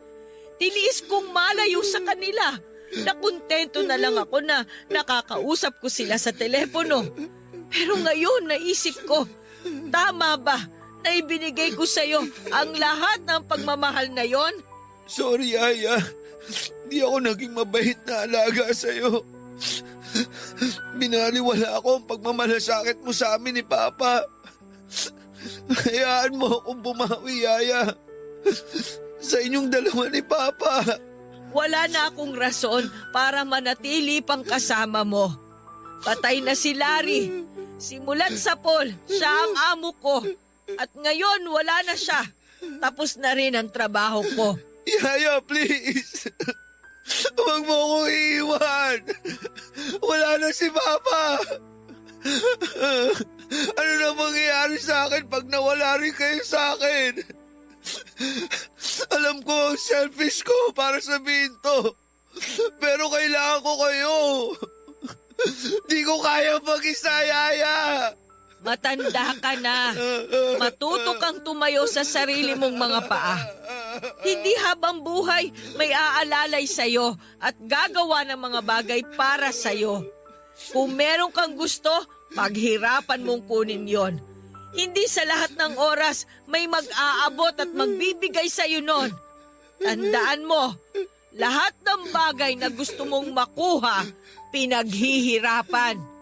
Tiniis kong malayo sa kanila. Nakontento na lang ako na nakakausap ko sila sa telepono. Pero ngayon naisip ko, tama ba na ibinigay ko sa'yo ang lahat ng pagmamahal na yon? Sorry, Yaya. Di ako naging mabait na alaga sa'yo. Binaliwala ako ang pagmamalasakit mo sa amin ni Papa. Hayaan mo akong bumawi, Yaya. Sa inyong dalawa ni Papa. Wala na akong rason para manatili pang kasama mo. Patay na si Larry. Simulat sa Paul, siya ang amo ko. At ngayon wala na siya. Tapos na rin ang trabaho ko. Yaya, please. Huwag mo akong iiwan. Wala na si Papa. Ano na mangyayari sa akin pag nawala rin kayo sa akin? Alam ko ang selfish ko para sabihin to. Pero kailangan ko kayo. Di ko kaya mag-isa, Yaya. Matanda ka na. Matuto kang tumayo sa sarili mong mga paa. Hindi habang buhay may aalalay sa'yo at gagawa ng mga bagay para sa'yo. Kung meron kang gusto, paghirapan mong kunin yon. Hindi sa lahat ng oras may mag-aabot at magbibigay sa'yo nun. Tandaan mo, lahat ng bagay na gusto mong makuha, pinaghihirapan.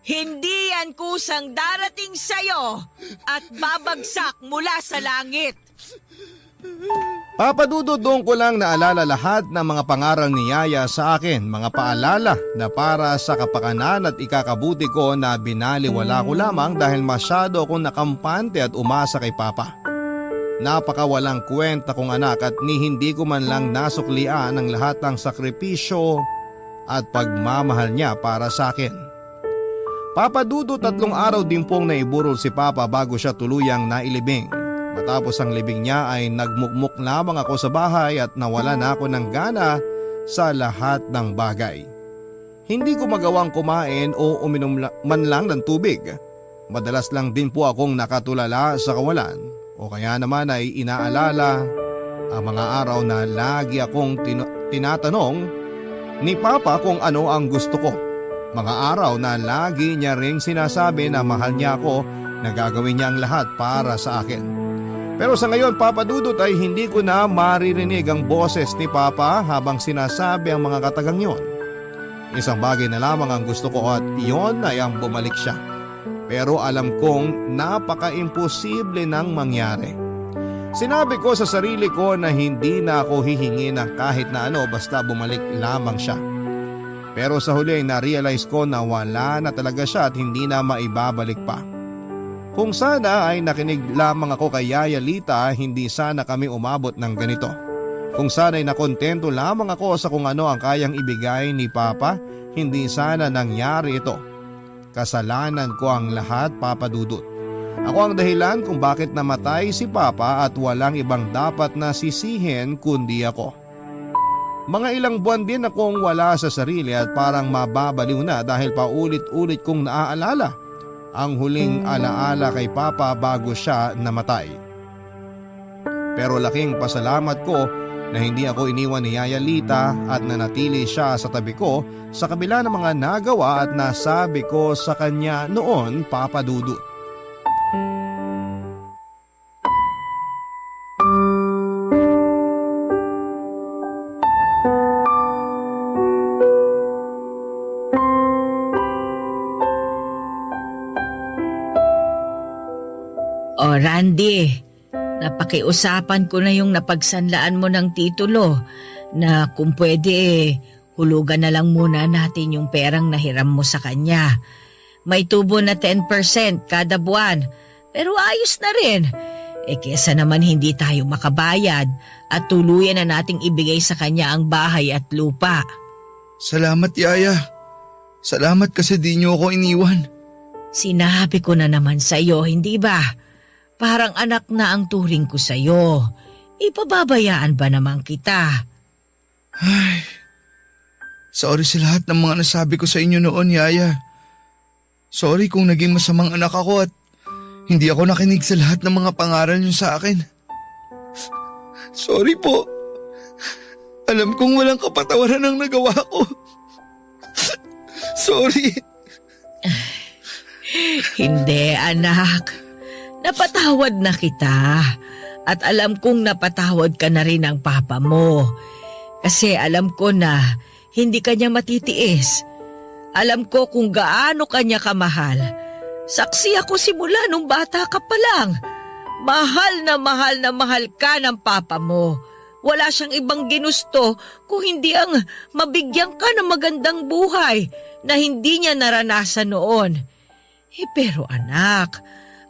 Hindi yan kusang darating sa'yo at babagsak mula sa langit. Papa Dudut, doon ko lang naalala lahat ng mga pangaral ni Yaya sa akin, mga paalala na para sa kapakanan at ikakabuti ko na binaliwala ko lamang dahil masyado akong nakampante at umasa kay Papa. Napakawalang kwenta kong anak at ni hindi ko man lang nasuklian ang lahat ng sakripisyo at pagmamahal niya para sa akin. Papa Dudut, 3 araw din pong naiburol si Papa bago siya tuluyang nailibing. Matapos ang libing niya ay nagmukmuk lamang ako sa bahay at nawala na ako ng gana sa lahat ng bagay. Hindi ko magawang kumain o uminom man lang ng tubig. Madalas lang din po akong nakatulala sa kawalan o kaya naman ay inaalala ang mga araw na lagi akong tinatanong ni Papa kung ano ang gusto ko. Mga araw na lagi niya ring sinasabi na mahal niya ako, na gagawin niya ang lahat para sa akin. Pero sa ngayon, Papa Dudut, ay hindi ko na maririnig ang boses ni Papa habang sinasabi ang mga katagang yon. Isang bagay na lamang ang gusto ko at iyon ay ang bumalik siya. Pero alam kong napaka-imposible nang mangyari. Sinabi ko sa sarili ko na hindi na ako hihingi ng kahit na ano basta bumalik lamang siya. Pero sa huli ay na-realize ko na wala na talaga siya at hindi na maibabalik pa. Kung sana ay nakinig lamang ako kay Yaya Lita, hindi sana kami umabot ng ganito. Kung sana ay nakontento lamang ako sa kung ano ang kayang ibigay ni Papa, hindi sana nangyari ito. Kasalanan ko ang lahat, Papa Dudut. Ako ang dahilan kung bakit namatay si Papa at walang ibang dapat na sisihin kundi ako. Mga ilang buwan din akong wala sa sarili at parang mababaliw na dahil paulit-ulit kong naaalala ang huling alaala kay Papa bago siya namatay. Pero laking pasalamat ko na hindi ako iniwan ni Yaya Lita at nanatili siya sa tabi ko sa kabila ng mga nagawa at nasabi ko sa kanya noon, Papa Dudut. O Randy, napakiusapan ko na yung napagsanlaan mo ng titulo na kung pwede hulugan na lang muna natin yung perang nahiram mo sa kanya. May tubo na 10% kada buwan, pero ayos na rin. Kesa naman hindi tayo makabayad at tuluyan na nating ibigay sa kanya ang bahay at lupa. Salamat, Yaya. Salamat kasi di niyo ako iniwan. Sinabi ko na naman sa iyo, hindi ba? Parang anak na ang turing ko sa'yo. Ipababayaan ba naman kita? Ay, sorry sa lahat ng mga nasabi ko sa inyo noon, Yaya. Sorry kung naging masamang anak ako at hindi ako nakinig sa lahat ng mga pangaral niyo sa akin. Sorry po. Alam kong walang kapatawaran ang nagawa ko. Sorry. Hindi, anak. Napatawad na kita at alam kong napatawad ka na rin ng papa mo. Kasi alam ko na hindi kanya matitiis. Alam ko kung gaano kanya kamahal. Saksi ako simula nung bata ka pa lang. Mahal na mahal ka ng papa mo. Wala siyang ibang ginusto kung hindi ang mabigyan ka ng magandang buhay na hindi niya naranasan noon. Pero anak,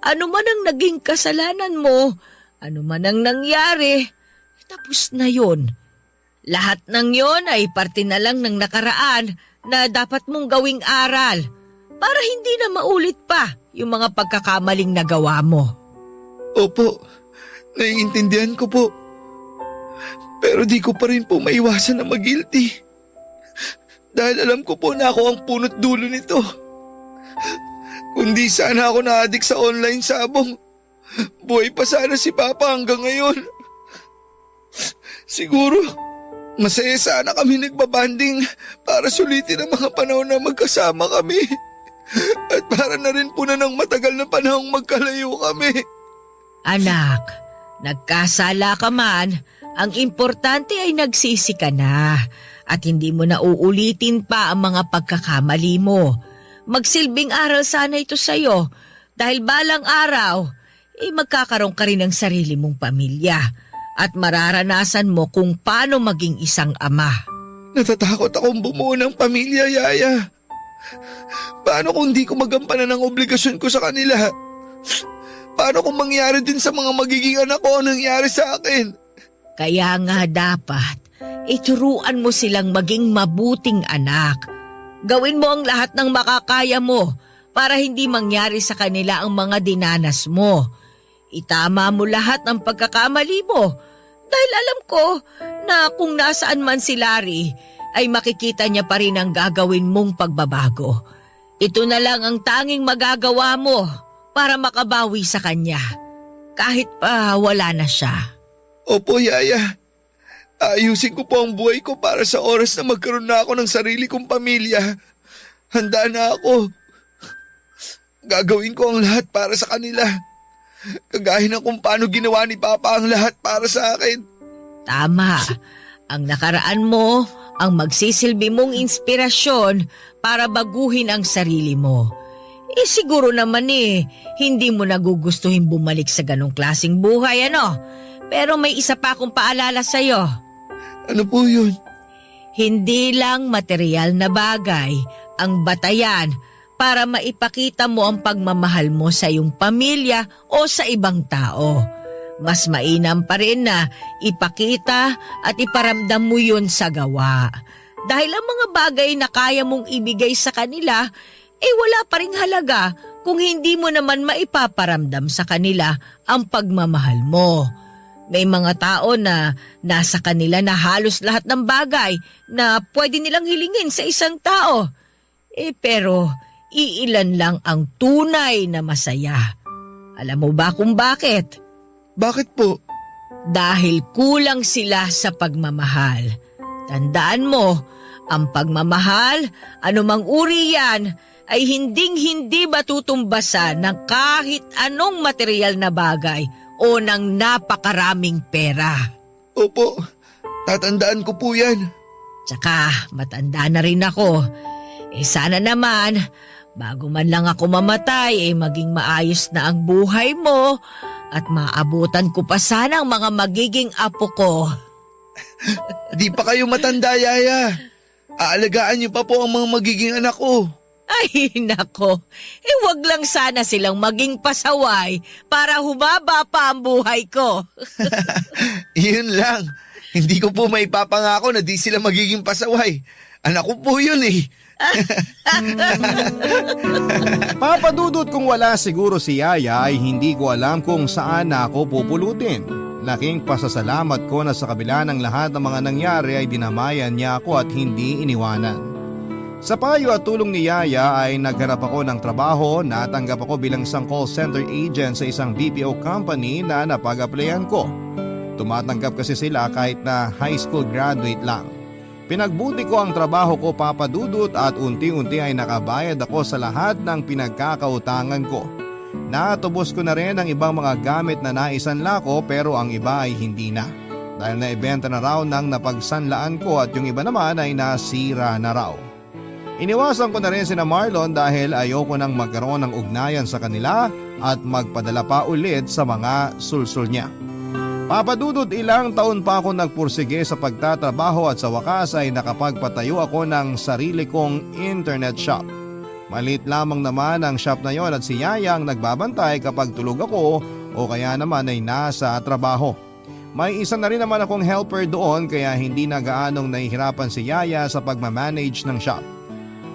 ano man ang naging kasalanan mo, ano man ang nangyari, tapos na yun. Lahat ng yon ay parte na lang ng nakaraan na dapat mong gawing aral. para hindi na maulit pa yung mga pagkakamaling nagawa mo. Opo, naiintindihan ko po. Pero di ko pa rin po maiwasan na mag-guilty. Dahil alam ko po na ako ang punot dulo nito. Kundi sana ako na-addict sa online sabong, buhay pa sana si Papa hanggang ngayon. Siguro, masaya sana kami nagbabanding para sulitin ang mga panahon na magkasama kami. At para na rin po na ng matagal na panahong magkalayo kami. Anak, nagkasala ka man, ang importante ay nagsisi ka na at hindi mo na uulitin pa ang mga pagkakamali mo. Magsilbing aral sana ito sa'yo dahil balang araw, magkakaroon ka rin ng sarili mong pamilya at mararanasan mo kung paano maging isang ama. Natatakot akong bumuo ng pamilya, Yaya. Paano kung di ko magampanan ang obligasyon ko sa kanila? Paano kung mangyari din sa mga magiging anak ko ang nangyari sa akin? Kaya nga dapat, ituruan mo silang maging mabuting anak. Gawin mo ang lahat ng makakaya mo para hindi mangyari sa kanila ang mga dinanas mo. Itama mo lahat ng pagkakamali mo dahil alam ko na kung nasaan man si Larry ay makikita niya pa rin ang gagawin mong pagbabago. Ito na lang ang tanging magagawa mo para makabawi sa kanya kahit pa wala na siya. Opo, Yaya. Ayusin ko po ang buhay ko para sa oras na magkaroon na ako ng sarili kong pamilya. Handa na ako. Gagawin ko ang lahat para sa kanila. Kagaya ng kung paano ginawa ni Papa ang lahat para sa akin. Tama. Ang nakaraan mo ang magsisilbi mong inspirasyon para baguhin ang sarili mo. Siguro naman hindi mo nagugustuhin bumalik sa ganong klaseng buhay, ano? Pero may isa pa akong paalala sa'yo. Ano po yun? Hindi lang material na bagay ang batayan para maipakita mo ang pagmamahal mo sa iyong pamilya o sa ibang tao. Mas mainam pa rin na ipakita at iparamdam mo yun sa gawa. Dahil ang mga bagay na kaya mong ibigay sa kanila, wala pa ring halaga kung hindi mo naman maipaparamdam sa kanila ang pagmamahal mo. May mga tao na nasa kanila na halos lahat ng bagay na pwede nilang hilingin sa isang tao. Pero iilan lang ang tunay na masaya. Alam mo ba kung bakit? Bakit po? Dahil kulang sila sa pagmamahal. Tandaan mo, ang pagmamahal, anumang uri yan, ay hinding-hindi matutumbasan ng kahit anong material na bagay o ng napakaraming pera. Opo, tatandaan ko po yan. Tsaka matanda na rin ako. Sana naman, bago man lang ako mamatay, maging maayos na ang buhay mo at maabutan ko pa sana ang mga magiging apo ko. Di pa kayo matanda, Yaya. Aalagaan niyo pa po ang mga magiging anak ko. Ay, nako. Wag lang sana silang maging pasaway para humaba pa ang buhay ko. Yun lang. Hindi ko po maipapangako na di sila magiging pasaway. Anak ko po yun Papadudot kung wala siguro si Yaya ay hindi ko alam kung saan na ako pupulutin. Laking pasasalamat ko na sa kabila ng lahat ng mga nangyari ay dinamayan niya ako at hindi iniwanan. Sa payo at tulong ni Yaya ay naghanap ako ng trabaho, natanggap ako bilang isang call center agent sa isang BPO company na napag-applyan ko. Tumatanggap kasi sila kahit na high school graduate lang. Pinagbuti ko ang trabaho ko, Papa Dudut, at unti-unti ay nakabayad ako sa lahat ng pinagkakautangan ko. Natubos ko na rin ang ibang mga gamit na naisanla ko pero ang iba ay hindi na. Dahil naibenta na raw ng napagsanlaan ko at yung iba naman ay nasira na raw. Iniwasan ko na rin sina Marlon dahil ayoko nang magkaroon ng ugnayan sa kanila at magpadala pa ulit sa mga sulsul niya. Papadudod, ilang taon pa ako nagpursige sa pagtatrabaho at sa wakas ay nakapagpatayo ako ng sarili kong internet shop. Maliit lamang naman ang shop na yon at si Yaya ang nagbabantay kapag tulog ako o kaya naman ay nasa trabaho. May isa na rin naman akong helper doon kaya hindi na gaanong nahihirapan si Yaya sa pagmamanage ng shop.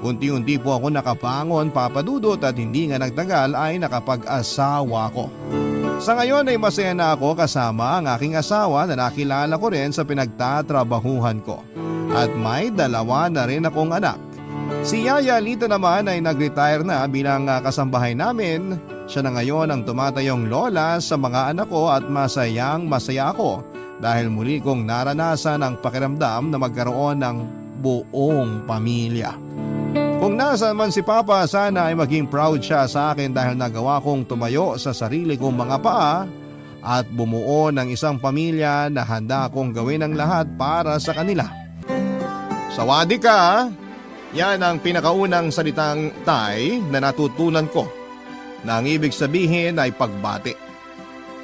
Unti-unti po ako nakapangon, Papa Dudut, at hindi nga nagtagal ay nakapag-asawa ko. Sa ngayon ay masaya na ako kasama ang aking asawa na nakilala ko rin sa pinagtatrabahuhan ko. At may 2 na rin akong anak. Si Yaya Lito naman ay nag-retire na bilang kasambahay namin. Siya na ngayon ang tumatayong lola sa mga anak ko at masayang masaya ako dahil muli kong naranasan ang pakiramdam na magkaroon ng buong pamilya. Kung nasaan man si Papa, sana ay maging proud siya sa akin dahil nagawa kong tumayo sa sarili kong mga paa at bumuo ng isang pamilya na handa kong gawin ang lahat para sa kanila. Sawadi ka! Yan ang pinakaunang salitang Thai na natutunan ko na ang ibig sabihin ay pagbati.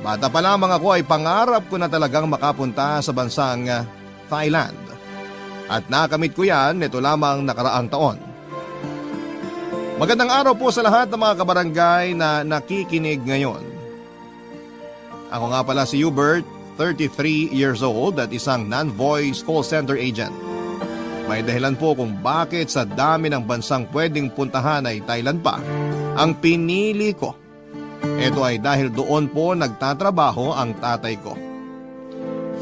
Bata pa lamang ako ay pangarap ko na talagang makapunta sa bansang Thailand. At nakamit ko yan nito lamang nakaraang taon. Magandang araw po sa lahat ng mga kabarangay na nakikinig ngayon. Ako nga pala si Hubert, 33 years old at isang non-voice call center agent. May dahilan po kung bakit sa dami ng bansang pwedeng puntahan ay Thailand pa ang pinili ko. Ito ay dahil doon po nagtatrabaho ang tatay ko.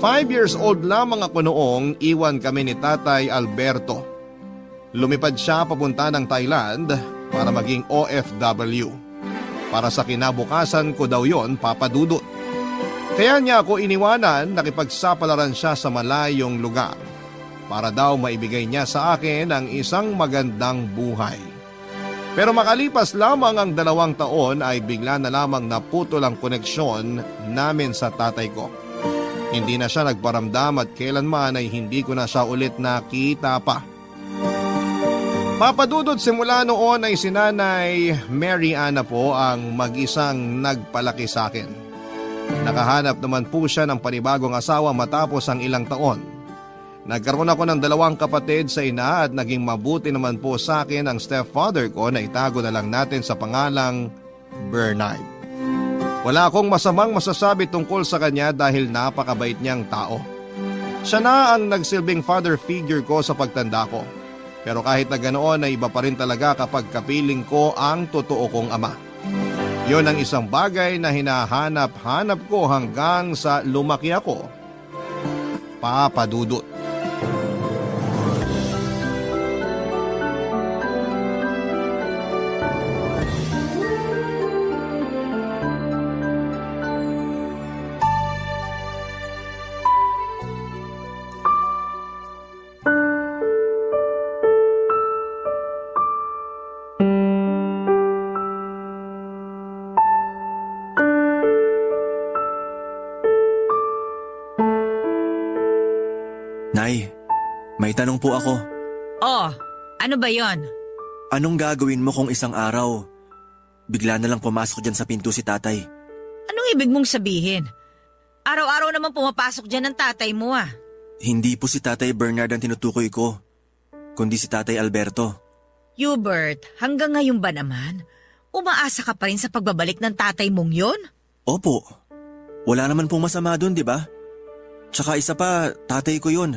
5 years old lamang ako noong iwan kami ni Tatay Alberto. Lumipad siya papunta ng Thailand para maging OFW. Para sa kinabukasan ko daw yon, Papa Dudut. Kaya niya ako iniwanan, nakipagsapalaran siya sa malayong lugar para daw maibigay niya sa akin ang isang magandang buhay. Pero makalipas lamang ang 2 taon ay bigla na lamang naputol ang koneksyon namin sa tatay ko. Hindi na siya nagparamdam at kailanman ay hindi ko na siya ulit nakita pa. Papa Dudut, simula noon ay si Nanay Mary Ana po ang mag-isang nagpalaki sa akin. Nakahanap naman po siya ng panibagong asawa matapos ang ilang taon. Nagkaroon ako ng 2 kapatid sa ina at naging mabuti naman po sa akin ang stepfather ko na itago na lang natin sa pangalang Bernard. Wala akong masamang masasabi tungkol sa kanya dahil napakabait niyang tao. Siya na ang nagsilbing father figure ko sa pagtanda ko. Pero kahit na ganoon ay iba pa rin talaga kapag kapiling ko ang totoo kong ama. Yon ang isang bagay na hinahanap-hanap ko hanggang sa lumaki ako. Papa Dudut. Nay, may tanong po ako. Oh, ano ba yon? Anong gagawin mo kung isang araw, bigla na lang pumasok dyan sa pinto si tatay? Anong ibig mong sabihin? Araw-araw naman pumapasok dyan ang tatay mo ah. Hindi po si Tatay Bernard ang tinutukoy ko, kundi si Tatay Alberto. Hubert, hanggang ngayon ba naman? Umaasa ka pa rin sa pagbabalik ng tatay mong yon? Opo, wala naman pong masama dun, di ba? Tsaka isa pa, tatay ko yun.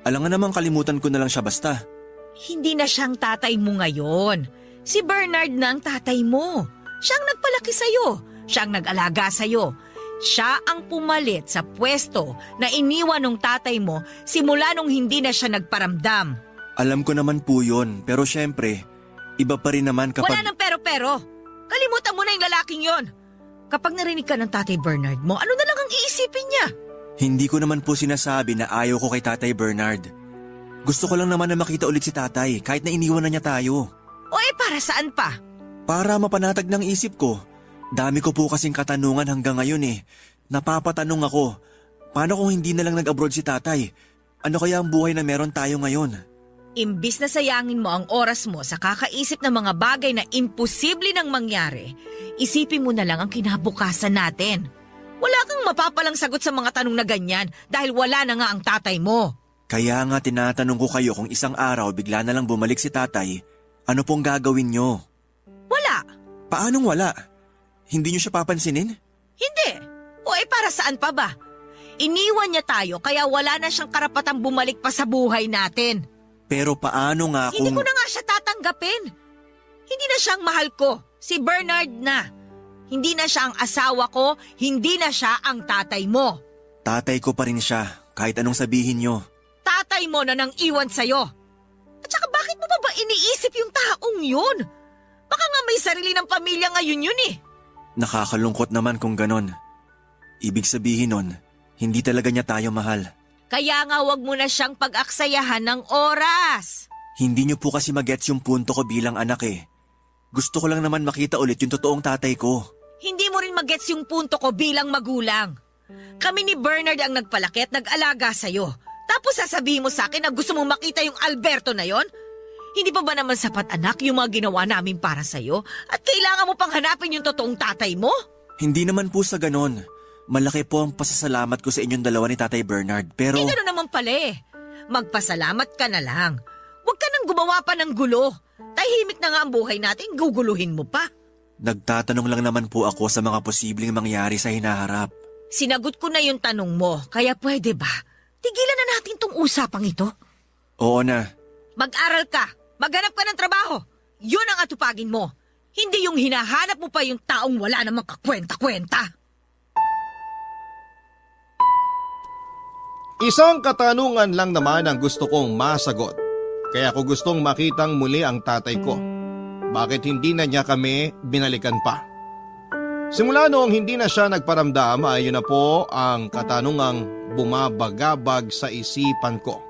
Alangan naman kalimutan ko na lang siya basta. Hindi na siyang tatay mo ngayon. Si Bernard na ang tatay mo. Siyang nagpalaki sa'yo. Siyang nag-alaga sa'yo. Siya ang pumalit sa pwesto na iniwan ng tatay mo simula nung hindi na siya nagparamdam. Alam ko naman po yun, pero syempre, iba pa rin naman kapag… Wala nang pero-pero. Kalimutan mo na yung lalaking yon. Kapag narinig ka ng tatay Bernard mo, ano na lang ang iisipin niya? Hindi ko naman po sinasabi na ayaw ko kay Tatay Bernard. Gusto ko lang naman na makita ulit si tatay kahit na iniwan na niya tayo. O para saan pa? Para mapanatag ng isip ko. Dami ko po kasing katanungan hanggang ngayon eh. Napapatanong ako, paano kung hindi na lang nag-abroad si tatay? Ano kaya ang buhay na meron tayo ngayon? Imbis na sayangin mo ang oras mo sa kakaisip ng mga bagay na imposible nang mangyari, isipin mo na lang ang kinabukasan natin. Wala kang mapapalang sagot sa mga tanong na ganyan dahil wala na nga ang tatay mo. Kaya nga tinatanong ko kayo kung isang araw bigla na lang bumalik si tatay, ano pong gagawin nyo? Wala. Paanong wala? Hindi nyo siya papansinin? Hindi. O para saan pa ba? Iniwan niya tayo kaya wala na siyang karapatang bumalik pa sa buhay natin. Pero paano nga Hindi kung... ko na nga siya tatanggapin. Hindi na siyang mahal ko. Si Bernard na. Hindi na siya ang asawa ko, hindi na siya ang tatay mo. Tatay ko pa rin siya, kahit anong sabihin nyo. Tatay mo na nang iwan sa'yo. At saka bakit mo pa ba iniisip yung taong yun? Baka nga may sarili ng pamilya ngayon yun eh. Nakakalungkot naman kung ganon. Ibig sabihin nun, hindi talaga niya tayo mahal. Kaya nga wag mo na siyang pag-aksayahan ng oras. Hindi niyo po kasi magets yung punto ko bilang anak eh. Gusto ko lang naman makita ulit yung totoong tatay ko. Hindi mo rin magets yung punto ko bilang magulang. Kami ni Bernard ang nagpalaki at nag-alaga sa'yo. Tapos sasabihin mo sa akin na gusto mong makita yung Alberto na yon? Hindi pa ba naman sapat anak yung mga ginawa namin para sa'yo? At kailangan mo pang hanapin yung totoong tatay mo? Hindi naman po sa ganon. Malaki po ang pasasalamat ko sa inyong dalawa ni Tatay Bernard, pero... Hindi gano'n naman pala eh. Magpasalamat ka na lang. Huwag ka nang gumawa pa ng gulo. Tahimik na nga ang buhay natin, guguluhin mo pa. Nagtatanong lang naman po ako sa mga posibleng mangyari sa hinaharap. Sinagot ko na yung tanong mo, kaya pwede ba? Tigilan na natin tong usapang ito. Oo na. Mag-aral ka, maghanap ka ng trabaho. Yun ang atupagin mo. Hindi yung hinahanap mo pa yung taong wala namang kakwenta-kwenta. Isang katanungan lang naman ang gusto kong masagot. Kaya ko gustong makitang muli ang tatay ko. Bakit hindi na niya kami binalikan pa? Simula noong hindi na siya nagparamdam ay yun na po ang katanungang bumabagabag sa isipan ko.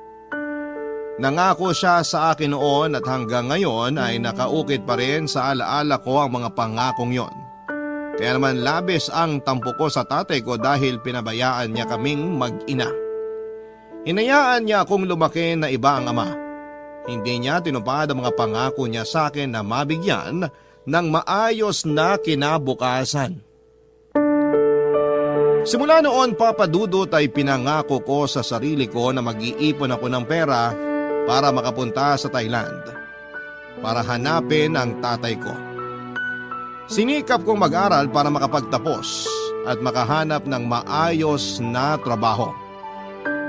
Nangako siya sa akin noon at hanggang ngayon ay nakaukit pa rin sa alaala ko ang mga pangakong yon. Kaya naman labis ang tampo ko sa tatay ko dahil pinabayaan niya kaming mag-ina. Hinayaan niya akong lumaki na iba ang ama. Hindi niya tinupad ang mga pangako niya sa akin na mabigyan ng maayos na kinabukasan. Simula noon, Papa Dudut, ay pinangako ko sa sarili ko na mag-iipon ako ng pera para makapunta sa Thailand para hanapin ang tatay ko. Sinikap kong mag-aral para makapagtapos at makahanap ng maayos na trabaho.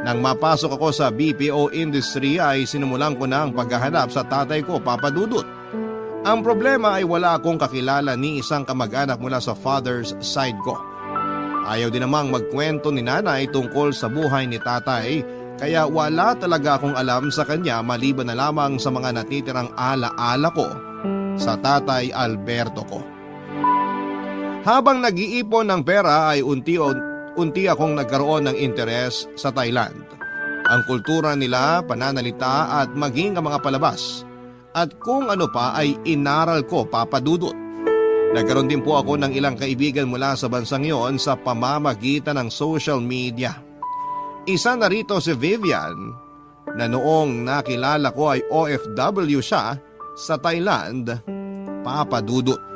Nang mapasok ako sa BPO industry ay sinimulan ko na ang paghahanap sa tatay ko, Papa Dudut. Ang problema ay wala akong kakilala ni isang kamag-anak mula sa father's side ko. Ayaw din namang magkwento ni nanay tungkol sa buhay ni tatay, kaya wala talaga akong alam sa kanya maliban na lamang sa mga natitirang ala-ala ko sa tatay Alberto ko. Habang nag-iipon ng pera ay unti akong nagkaroon ng interes sa Thailand. Ang kultura nila, pananalita at maging ang mga palabas. At kung ano pa ay inaral ko, Papa Dudut. Nagkaroon din po ako ng ilang kaibigan mula sa bansang yon sa pamamagitan ng social media. Isa na rito si Vivian na noong nakilala ko ay OFW siya sa Thailand, Papa Dudut.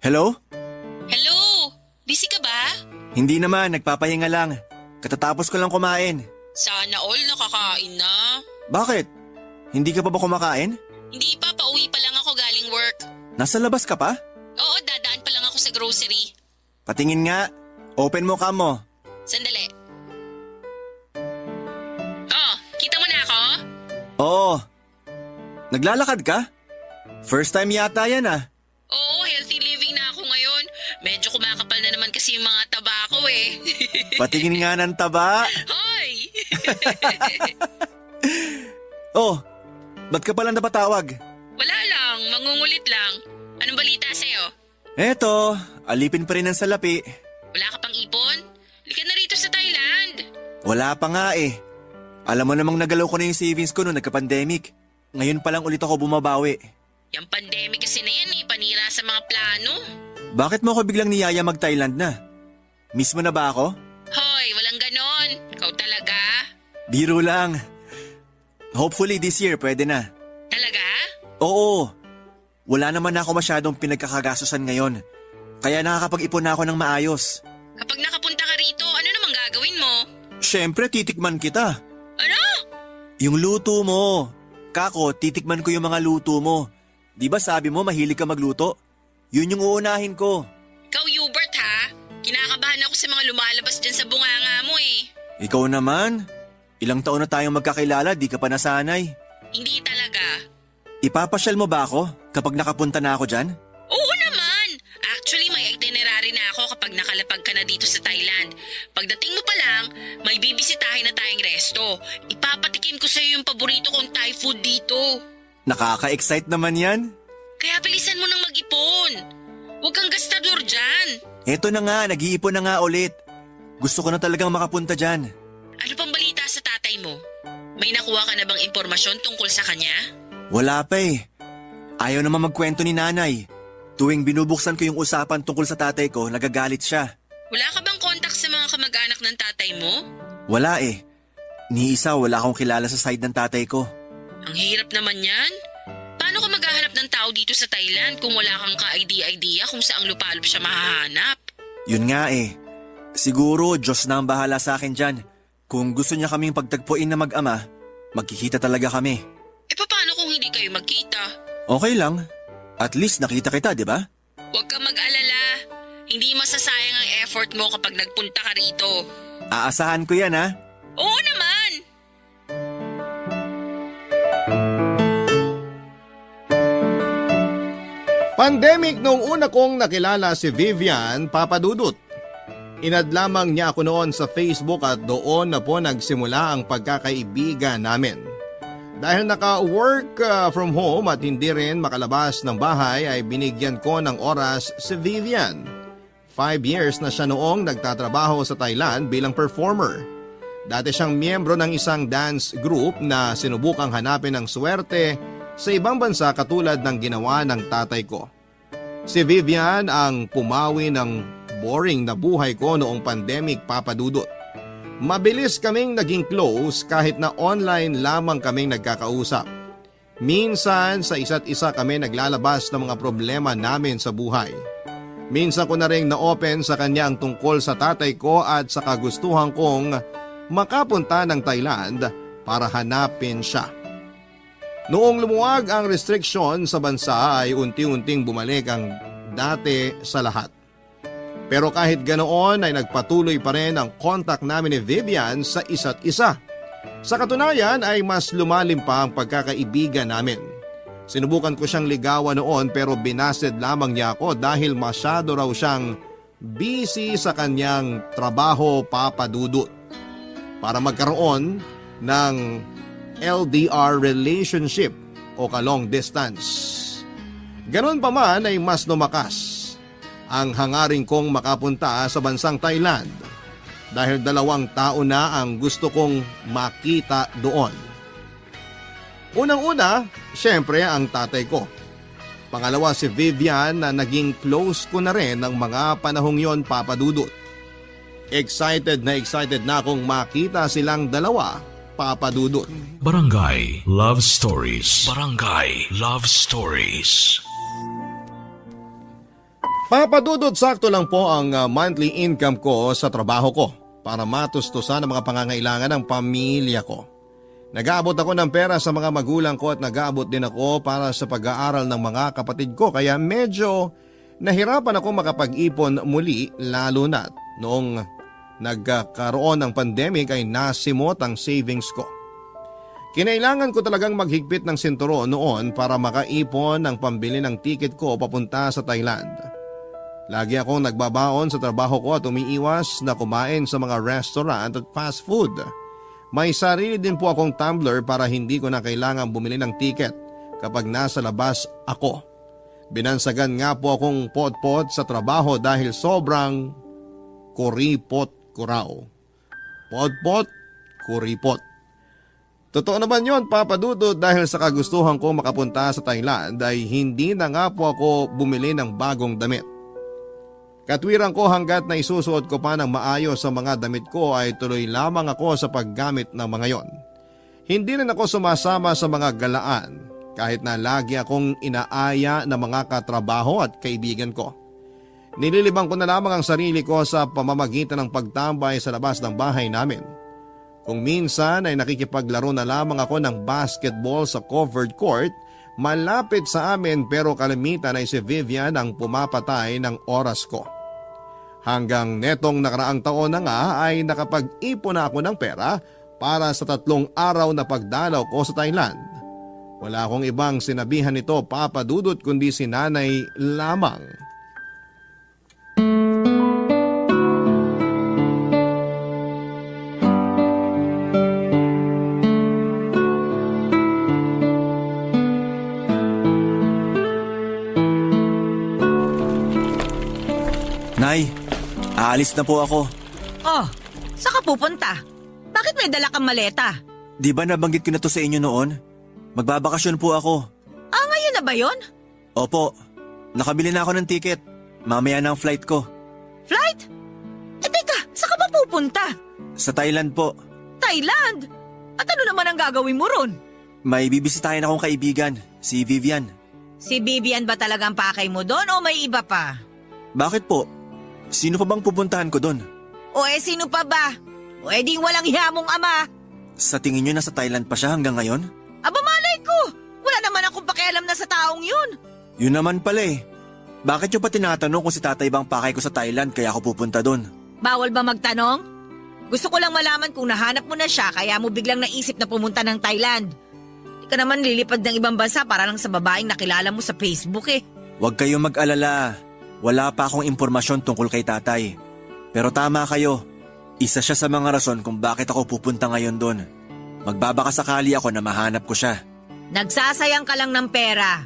Hello? Hello? Busy ka ba? Hindi naman, nagpapahinga lang. Katatapos ko lang kumain. Sana all nakakain na. Bakit? Hindi ka pa ba kumakain? Hindi pa, pauwi pa lang ako galing work. Nasa labas ka pa? Oo, dadaan pa lang ako sa grocery. Patingin nga. Open mo cam mo. Sandali. Oh, kita mo na ako? Oo. Naglalakad ka? First time yata yan ah. Oo, healthy living na ako ngayon. Medyo kumakapal na naman kasi yung mga taba ko eh. Patingin nga ng taba. Hoy! Oh, ba't ka palang napatawag? Wala lang, mangungulit lang. Anong balita sa'yo? Eto, alipin pa rin ang salapi. Wala ka pang ipon? Lika na rito sa Thailand. Wala pa nga eh. Alam mo namang nagalaw ko na yung savings ko noong nagka-pandemic. Ngayon pa lang ulit ako bumabawi. Yung pandemic kasi na yan eh, panira sa mga plano. Bakit mo ako biglang niyaya mag-Thailand na? Miss mo na ba ako? Hoy, walang ganon. Ikaw talaga? Biro lang. Hopefully this year pwede na. Talaga? Oo, wala naman ako masyadong pinagkakagastusan ngayon. Kaya nakakapag-ipon na ako ng maayos. Kapag nakapunta ka rito, ano namang gagawin mo? Siyempre, titikman kita. Ano? Yung luto mo. Kako, titikman ko yung mga luto mo. Di ba sabi mo mahilig ka magluto? Yun yung uunahin ko. Ikaw, Hubert, ha? Kinakabahan ako sa mga lumalabas dyan sa bunganga mo eh. Ikaw naman? Ilang taon na tayong magkakilala, di ka pa nasanay. Hindi talaga. Ipapasyal mo ba ako kapag nakapunta na ako dyan? Oo naman. Actually, may itinerary na ako kapag nakalapag ka na dito sa Thailand. Pagdating mo pa lang, may bibisitahin na tayong resto. Ipapatikim ko sa'yo yung paborito kong Thai food dito. Nakaka-excite naman yan. Kaya bilisan mo nang mag-ipon. Huwag kang gastador dyan. Eto na nga, nag-iipon na nga ulit. Gusto ko na talagang makapunta dyan. Ano pang balita sa tatay mo? May nakuha ka na bang impormasyon tungkol sa kanya? Wala pa eh. Ayaw naman magkwento ni nanay. Tuwing binubuksan ko yung usapan tungkol sa tatay ko, nagagalit siya. Wala ka bang kontak sa mga kamag-anak ng tatay mo? Wala eh. Ni isa wala akong kilala sa side ng tatay ko. Ang hirap naman yan. Paano ka maghahanap ng tao dito sa Thailand kung wala kang ka-idea kung saang lupalop siya mahahanap? Yun nga eh. Siguro Diyos na ang bahala sa akin dyan. Kung gusto niya kaming pagtagpuin na mag-ama, magkikita talaga kami. E paano kung hindi kayo magkita? Okay lang. At least nakita kita, di ba? Huwag kang mag-alala. Hindi masasayang ang effort mo kapag nagpunta ka rito. Aasahan ko yan ha. Oo naman! Pandemic nung una kong nakilala si Vivian Papadudut. Inad lamang niya ako noon sa Facebook at doon na po nagsimula ang pagkakaibigan namin. Dahil naka-work from home at hindi rin makalabas ng bahay ay binigyan ko ng oras si Vivian. 5 years na siya noong nagtatrabaho sa Thailand bilang performer. Dati siyang miyembro ng isang dance group na sinubukang hanapin ng swerte sa ibang bansa katulad ng ginawa ng tatay ko. Si Vivian ang pumawi ng boring na buhay ko noong pandemic, Papadudut. Mabilis kaming naging close kahit na online lamang kaming nagkakausap. Minsan sa isa't isa kami naglalabas ng mga problema namin sa buhay. Minsan ko na rin na-open sa kanya ang tungkol sa tatay ko at sa kagustuhan kong makapunta ng Thailand para hanapin siya. Noong lumuwag ang restriction sa bansa ay unti-unting bumalik ang dati sa lahat. Pero kahit ganoon ay nagpatuloy pa rin ang contact namin ni Vivian sa isa't isa. Sa katunayan ay mas lumalim pa ang pagkakaibigan namin. Sinubukan ko siyang ligawan noon pero binasted lamang niya ako dahil masyado raw siyang busy sa kanyang trabaho, Papadudut. Para magkaroon ng LDR relationship o ka-long distance. Ganon pa man ay mas lumakas ang hangarin kong makapunta sa bansang Thailand dahil 2 taon na ang gusto kong makita doon. Unang-una, syempre ang tatay ko. Pangalawa si Vivian na naging close ko na rin ng mga panahong yon, Papadudut. Excited na akong makita silang dalawa, Papadudut. Barangay Love Stories. Barangay Love Stories. Papadudot, sakto lang po ang monthly income ko sa trabaho ko para matustusan ang mga pangangailangan ng pamilya ko. Nag-aabot ako ng pera sa mga magulang ko at nag-aabot din ako para sa pag-aaral ng mga kapatid ko kaya medyo nahirapan ako makapag-ipon muli lalo na noong nagkaroon ng pandemic ay nasimot ang savings ko. Kinailangan ko talagang maghigpit ng sinturon noon para makaipon ng pambili ng ticket ko papunta sa Thailand. Lagi akong nagbabaon sa trabaho ko at umiiwas na kumain sa mga restaurant at fast food. May sarili din po akong tumbler para hindi ko na kailangan bumili ng ticket kapag nasa labas ako. Binansagan nga po akong pot-pot sa trabaho dahil sobrang kuripot ko raw. Pot-pot, kuripot. Totoo naman yon, Papadudot, dahil sa kagustuhan ko makapunta sa Thailand ay hindi na nga po ako bumili ng bagong damit. Katwiran ko hanggat na isusuot ko pa ng maayos sa mga damit ko ay tuloy lamang ako sa paggamit ng mga yon. Hindi rin ako sumasama sa mga galaan kahit na lagi akong inaaya ng mga katrabaho at kaibigan ko. Nililibang ko na lamang ang sarili ko sa pamamagitan ng pagtambay sa labas ng bahay namin. Kung minsan ay nakikipaglaro na lamang ako ng basketball sa covered court malapit sa amin, pero kalimitan ay si Vivian ang pumapatay ng oras ko. Hanggang netong nakaraang taon na nga ay nakapag-ipon na ako ng pera para sa 3 araw na pagdalaw ko sa Thailand. Wala akong ibang sinabihan nito, Papa Dudut, kundi si nanay lamang. Nay, aalis na po ako. Oh, saan ka pupunta? Bakit may dala kang maleta? Di ba nabanggit ko na to sa inyo noon? Magbabakasyon po ako. Ah, ngayon na ba yon? Opo, nakabili na ako ng ticket. Mamaya na ang flight ko. Flight? Eh teka, saan ka ba pupunta? Sa Thailand po. Thailand? At ano naman ang gagawin mo ron? May bibisitahin akong kaibigan, si Vivian. Si Vivian ba talagang pakay mo doon o may iba pa? Bakit po? Sino pa bang pupuntahan ko doon? O sino pa ba? O di walang hiyamong ama. Sa tingin nyo nasa Thailand pa siya hanggang ngayon? Aba malay ko, wala naman akong pakialam na sa taong yun. Yun naman pala eh. Bakit nyo pa tinatanong kung si tatay bang pakay ko sa Thailand kaya ako pupunta doon? Bawal ba magtanong? Gusto ko lang malaman kung nahanap mo na siya kaya mo biglang naisip na pumunta ng Thailand. Di ka naman lilipad ng ibang bansa para lang sa babaeng nakilala mo sa Facebook eh. Huwag kayong mag-alala. Wala pa akong impormasyon tungkol kay tatay. Pero tama kayo. Isa siya sa mga rason kung bakit ako pupunta ngayon doon. Magbabaka sakali ako na mahanap ko siya. Nagsasayang ka lang ng pera.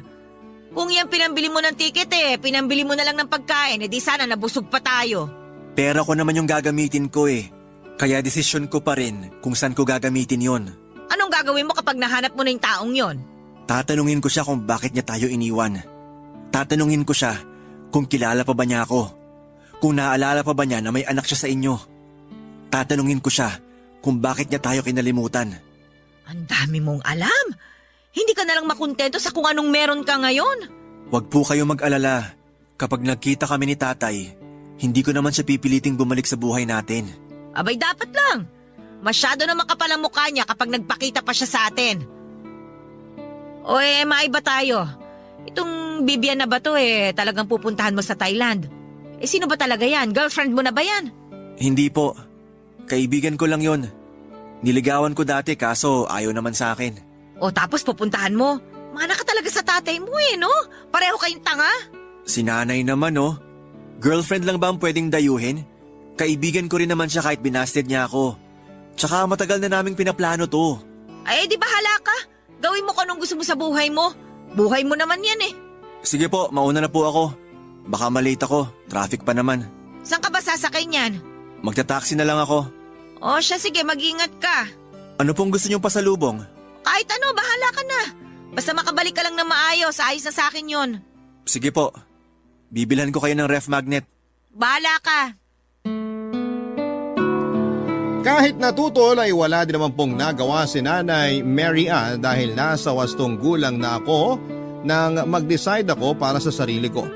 Kung yan pinambili mo ng tiket pinambili mo na lang ng pagkain, di sana nabusog pa tayo. Pera ko naman yung gagamitin ko eh. Kaya desisyon ko pa rin kung saan ko gagamitin yon. Anong gagawin mo kapag nahanap mo na yung taong yon? Tatanungin ko siya kung bakit niya tayo iniwan. Tatanungin ko siya kung kilala pa ba niya ako. Kung naalala pa ba niya na may anak siya sa inyo. Tatanungin ko siya kung bakit niya tayo kinalimutan. Ang dami mong alam. Hindi ka nalang makontento sa kung anong meron ka ngayon. Huwag po kayo mag-alala. Kapag nagkita kami ni tatay, hindi ko naman siya pipiliting bumalik sa buhay natin. Abay dapat lang. Masyado na makapal ang mukha niya kapag nagpakita pa siya sa atin. O maiba tayo. Itong Vivian na ba to talagang pupuntahan mo sa Thailand? Sino ba talaga yan? Girlfriend mo na ba yan? Hindi po. Kaibigan ko lang yon. Niligawan ko dati kaso ayaw naman sa akin. O tapos pupuntahan mo? Mana ka talaga sa tatay mo no? Pareho kayong tanga. Si nanay naman Girlfriend lang ba ang pwedeng dayuhin? Kaibigan ko rin naman siya kahit binasted niya ako. Tsaka matagal na naming pinaplano to. Ay di bahala ka. Gawin mo kung anong gusto mo sa buhay mo. Buhay mo naman yan Sige po, mauna na po ako. Baka malate ako, traffic pa naman. Saan ka ba sasakay niyan? Magta-taxi na lang ako. O siya sige, mag-ingat ka. Ano pong gusto niyong pasalubong? Kahit ano, bahala ka na. Basta makabalik ka lang na maayos, ayos na sa akin yon. Sige po, bibilhan ko kayo ng ref magnet. Bahala ka. Kahit natutol ay wala din naman pong nagawa si Nanay Mary Ann dahil nasa wastong gulang na ako nang mag-decide ako para sa sarili ko.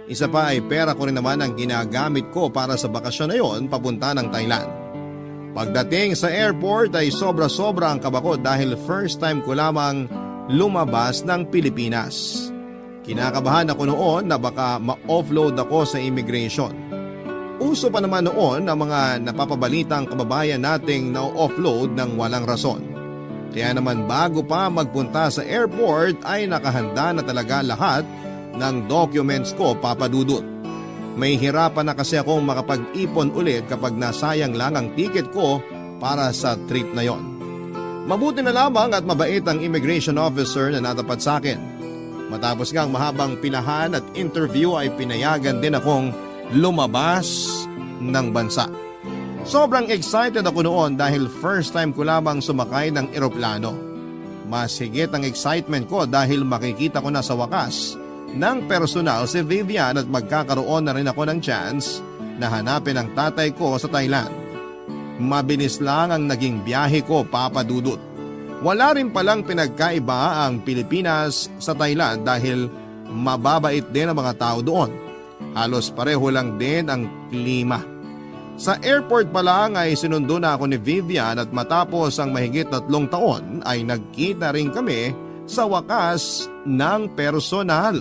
Isa pa ay pera ko rin naman ang ginagamit ko para sa bakasyon na yon papunta ng Thailand. Pagdating sa airport ay sobra-sobra ang kaba ko dahil first time ko lamang lumabas ng Pilipinas. Kinakabahan ako noon na baka ma-offload ako sa immigration. Uso pa naman noon ang mga napapabalitang kababayan nating na-offload ng walang rason. Kaya naman bago pa magpunta sa airport ay nakahanda na talaga lahat ng documents ko, Papa Dudut. May hirapan na kasi akong makapag-ipon ulit kapag nasayang lang ang ticket ko para sa trip na yon. Mabuti na lamang at mabait ang immigration officer na natapat sa akin. Matapos ngang mahabang pilahan at interview ay pinayagan din akong lumabas ng bansa. Sobrang excited ako noon dahil first time ko lamang sumakay ng eroplano. Mas higit ang excitement ko dahil makikita ko na sa wakas ng personal si Vivian at magkakaroon na rin ako ng chance na hanapin ang tatay ko sa Thailand. Mabilis lang ang naging biyahe ko, Papa Dudut. Wala rin palang pinagkaiba ang Pilipinas sa Thailand dahil mababait din ang mga tao doon. Halos pareho lang din ang klima. Sa airport pa lang ay sinundo na ako ni Vivian at matapos ang mahigit 3 taon ay nagkita rin kami sa wakas ng personal.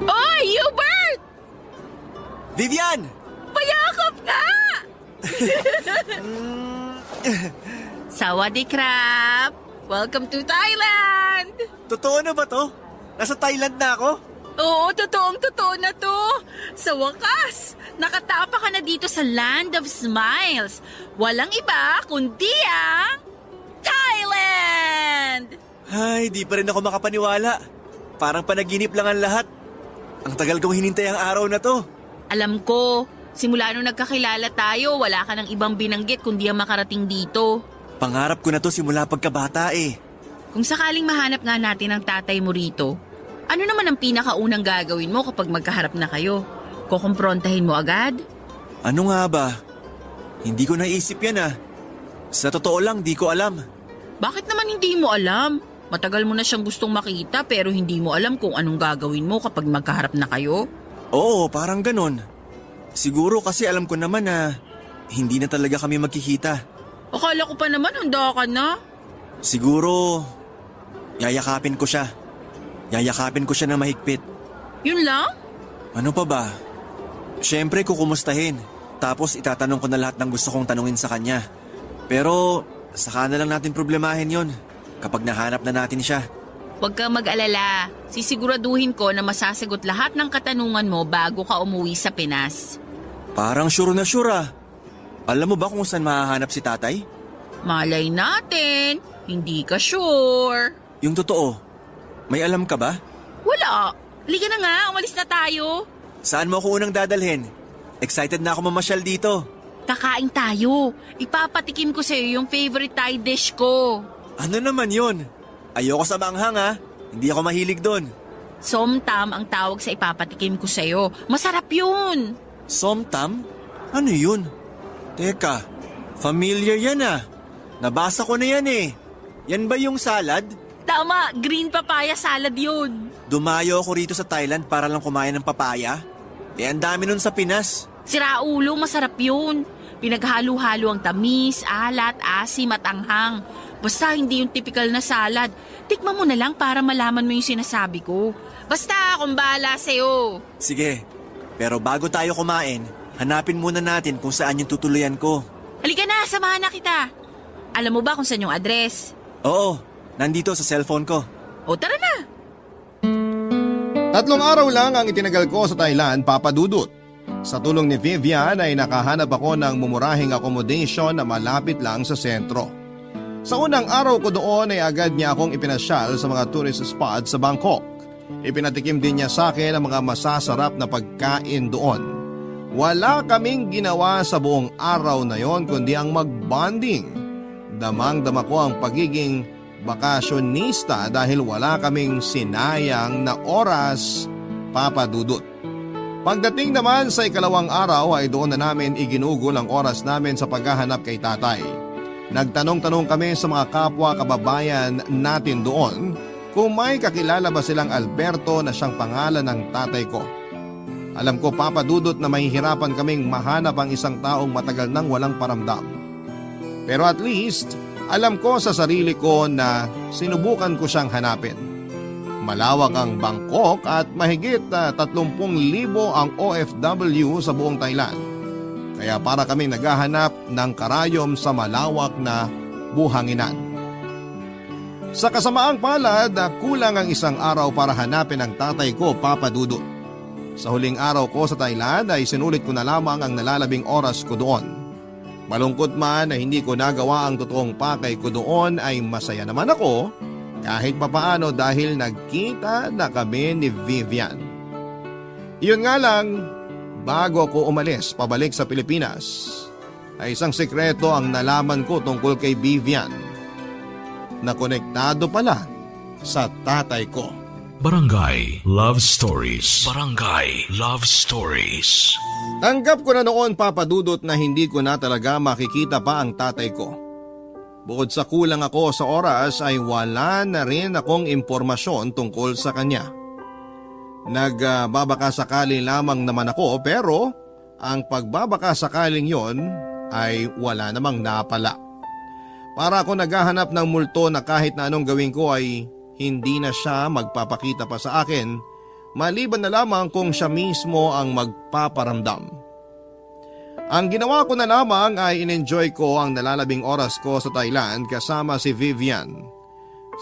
Oy, Hubert! Vivian! Payakap nga! Sawadee krap! Welcome to Thailand! Totoo na ba to? Nasa Thailand na ako? Oo, totoo na to. Sa wakas, nakatapa ka na dito sa Land of Smiles. Walang iba kundi ang Thailand! Ay, di pa rin ako makapaniwala. Parang panaginip lang ang lahat. Ang tagal kong hinintay ang araw na to. Alam ko, simula nung nagkakilala tayo, wala ka ng ibang binanggit kundi ang makarating dito. Pangarap ko na to simula pagkabata eh. Kung sakaling mahanap nga natin ang tatay mo rito, ano naman ang pinakaunang gagawin mo kapag magkaharap na kayo? Kukumprontahin mo agad? Ano nga ba? Hindi ko naisip yan ah. Sa totoo lang, di ko alam. Bakit naman hindi mo alam? Matagal mo na siyang gustong makita pero hindi mo alam kung anong gagawin mo kapag magkaharap na kayo? Oo, parang ganon. Siguro kasi alam ko naman na hindi na talaga kami magkikita. Akala ko pa naman handa ka na. Siguro, yayakapin ko siya. Yayakapin ko siya na mahigpit. Yun lang? Ano pa ba? Siyempre kukumustahin. Tapos itatanong ko na lahat ng gusto kong tanungin sa kanya. Pero saka na lang natin problemahin yon kapag nahanap na natin siya. Huwag kang mag-alala. Sisiguraduhin ko na masasagot lahat ng katanungan mo bago ka umuwi sa Pinas. Parang sure na sure ah. Alam mo ba kung saan mahahanap si tatay? Malay natin. Hindi ka sure. Yung totoo, may alam ka ba? Wala. Liga na nga, umalis na tayo. Saan mo ako unang dadalhin? Excited na ako mamasyal dito. Kakain tayo. Ipapatikim ko sa'yo yung favorite Thai dish ko. Ano naman yon? Ayoko sa manghang ha. Hindi ako mahilig doon. Somtam ang tawag sa ipapatikim ko sa'yo. Masarap yun. Somtam? Ano yun? Teka, familiar yan ah. Nabasa ko na yan eh. Yan ba yung salad? Tama, green papaya salad yun. Dumayo ako rito sa Thailand para lang kumain ng papaya. Eh ang dami nun sa Pinas. Siraulo, masarap yun. Pinaghalo-halo ang tamis, alat, asim at anghang. Basta hindi yung typical na salad. Tikman mo na lang para malaman mo yung sinasabi ko. Basta akong bahala sa'yo. Sige, pero bago tayo kumain, hanapin muna natin kung saan yung tutuluyan ko. Halika na, samahan na kita. Alam mo ba kung saan yung address? Oo, nandito sa cellphone ko. O tara na. 3 araw lang ang itinagal ko sa Thailand, Papa Dudut. Sa tulong ni Vivian ay nakahanap ako ng mumurahing accommodation na malapit lang sa sentro. Sa unang araw ko doon ay agad niya akong ipinasyal sa mga tourist spot sa Bangkok. Ipinatikim din niya sa akin ang mga masasarap na pagkain doon. Wala kaming ginawa sa buong araw na yon kundi ang mag-bonding. Damang-dama ko ang pagiging bakasyonista dahil wala kaming sinayang na oras, Papa Dudut. Pagdating naman sa 2nd araw ay doon na namin iginugol ang oras namin sa paghahanap kay tatay. Nagtanong-tanong kami sa mga kapwa kababayan natin doon kung may kakilala ba silang Alberto na siyang pangalan ng tatay ko. Alam ko, Papa Dudut, na mahihirapan kaming mahanap ang isang taong matagal nang walang paramdam. Pero at least, alam ko sa sarili ko na sinubukan ko siyang hanapin. Malawak ang Bangkok at mahigit 30,000 ang OFW sa buong Thailand. Kaya para kaming naghahanap ng karayom sa malawak na buhanginan. Sa kasamaang palad, kulang ang 1 araw para hanapin ang tatay ko, Papa Dudut. Sa huling araw ko sa Thailand ay sinulit ko na lamang ang nalalabing oras ko doon. Malungkot man na hindi ko nagawa ang totoong pakay ko doon ay masaya naman ako kahit papaano dahil nagkita na kami ni Vivian. Iyon nga lang, bago ako umalis pabalik sa Pilipinas, ay isang sekreto ang nalaman ko tungkol kay Vivian na konektado pala sa tatay ko. Barangay Love Stories. Barangay Love Stories. Tanggap ko na noon, Papa Dudut, na hindi ko na talaga makikita pa ang tatay ko. Bukod sa kulang ako sa oras ay wala na rin akong impormasyon tungkol sa kanya. Nagbabakasakali lamang naman ako pero ang pagbabakasakaling yon ay wala namang napala. Para ako naghahanap ng multo na kahit na anong gawin ko ay hindi na siya magpapakita pa sa akin, maliban na lamang kung siya mismo ang magpaparamdam. Ang ginawa ko na lamang ay in-enjoy ko ang nalalabing oras ko sa Thailand kasama si Vivian.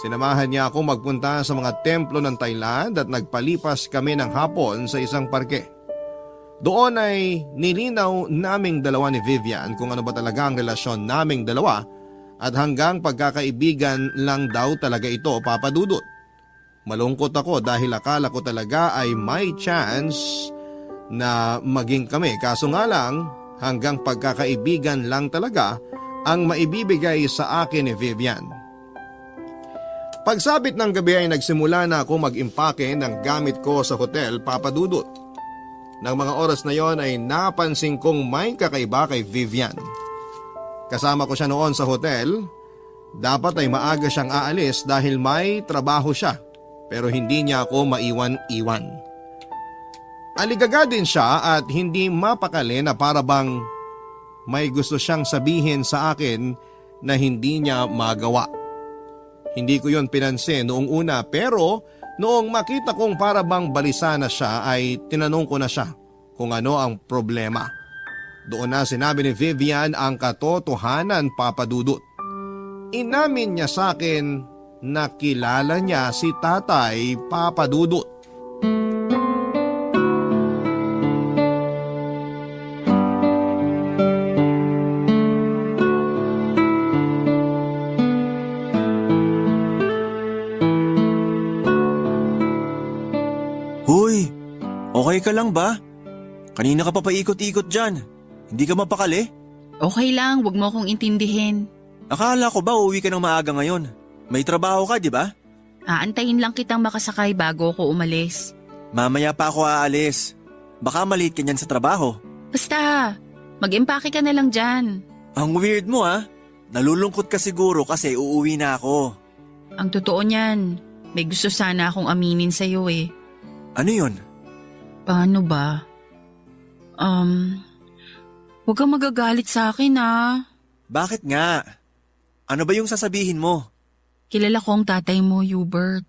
Sinamahan niya ako magpunta sa mga templo ng Thailand at nagpalipas kami ng hapon sa isang parke. Doon ay nilinaw naming dalawa ni Vivian kung ano ba talaga ang relasyon naming dalawa at hanggang pagkakaibigan lang daw talaga ito, Papa Dudut. Malungkot ako dahil akala ko talaga ay may chance na maging kami, kaso nga lang hanggang pagkakaibigan lang talaga ang maibibigay sa akin ni Vivian. Pagsapit ng gabi ay nagsimula na ako mag-impake ng gamit ko sa hotel, Papa Dudut. Nang mga oras na yon ay napansin kong may kakaiba kay Vivian. Kasama ko siya noon sa hotel. Dapat ay maaga siyang aalis dahil may trabaho siya, pero hindi niya ako maiwan-iwan. Aligaga din siya at hindi mapakali na para bang may gusto siyang sabihin sa akin na hindi niya magawa. Hindi ko yon pinansin noong una pero noong makita kong para bang balisa na siya ay tinanong ko na siya kung ano ang problema. Doon na sinabi ni Vivian ang katotohanan, Papa Dudut. Inamin niya sa akin na kilala niya si tatay, Papa Dudut. Hoy, okay ka lang ba? Kanina ka pa paikot-ikot dyan. Hindi ka mapakali? Okay lang, wag mo akong intindihin. Akala ko ba uuwi ka ng maaga ngayon? May trabaho ka, di ba? Aantayin lang kitang makasakay bago ako umalis. Mamaya pa ako aalis. Baka maliit ka niyan sa trabaho. Basta, mag-empake ka na lang dyan. Ang weird mo ah. Nalulungkot ka siguro kasi uuwi na ako. Ang totoo niyan, may gusto sana akong aminin sa'yo eh. Ano yun? Paano ba? Huwag kang magagalit sa akin ah. Bakit nga? Ano ba yung sasabihin mo? Kilala ko ang tatay mo, Hubert.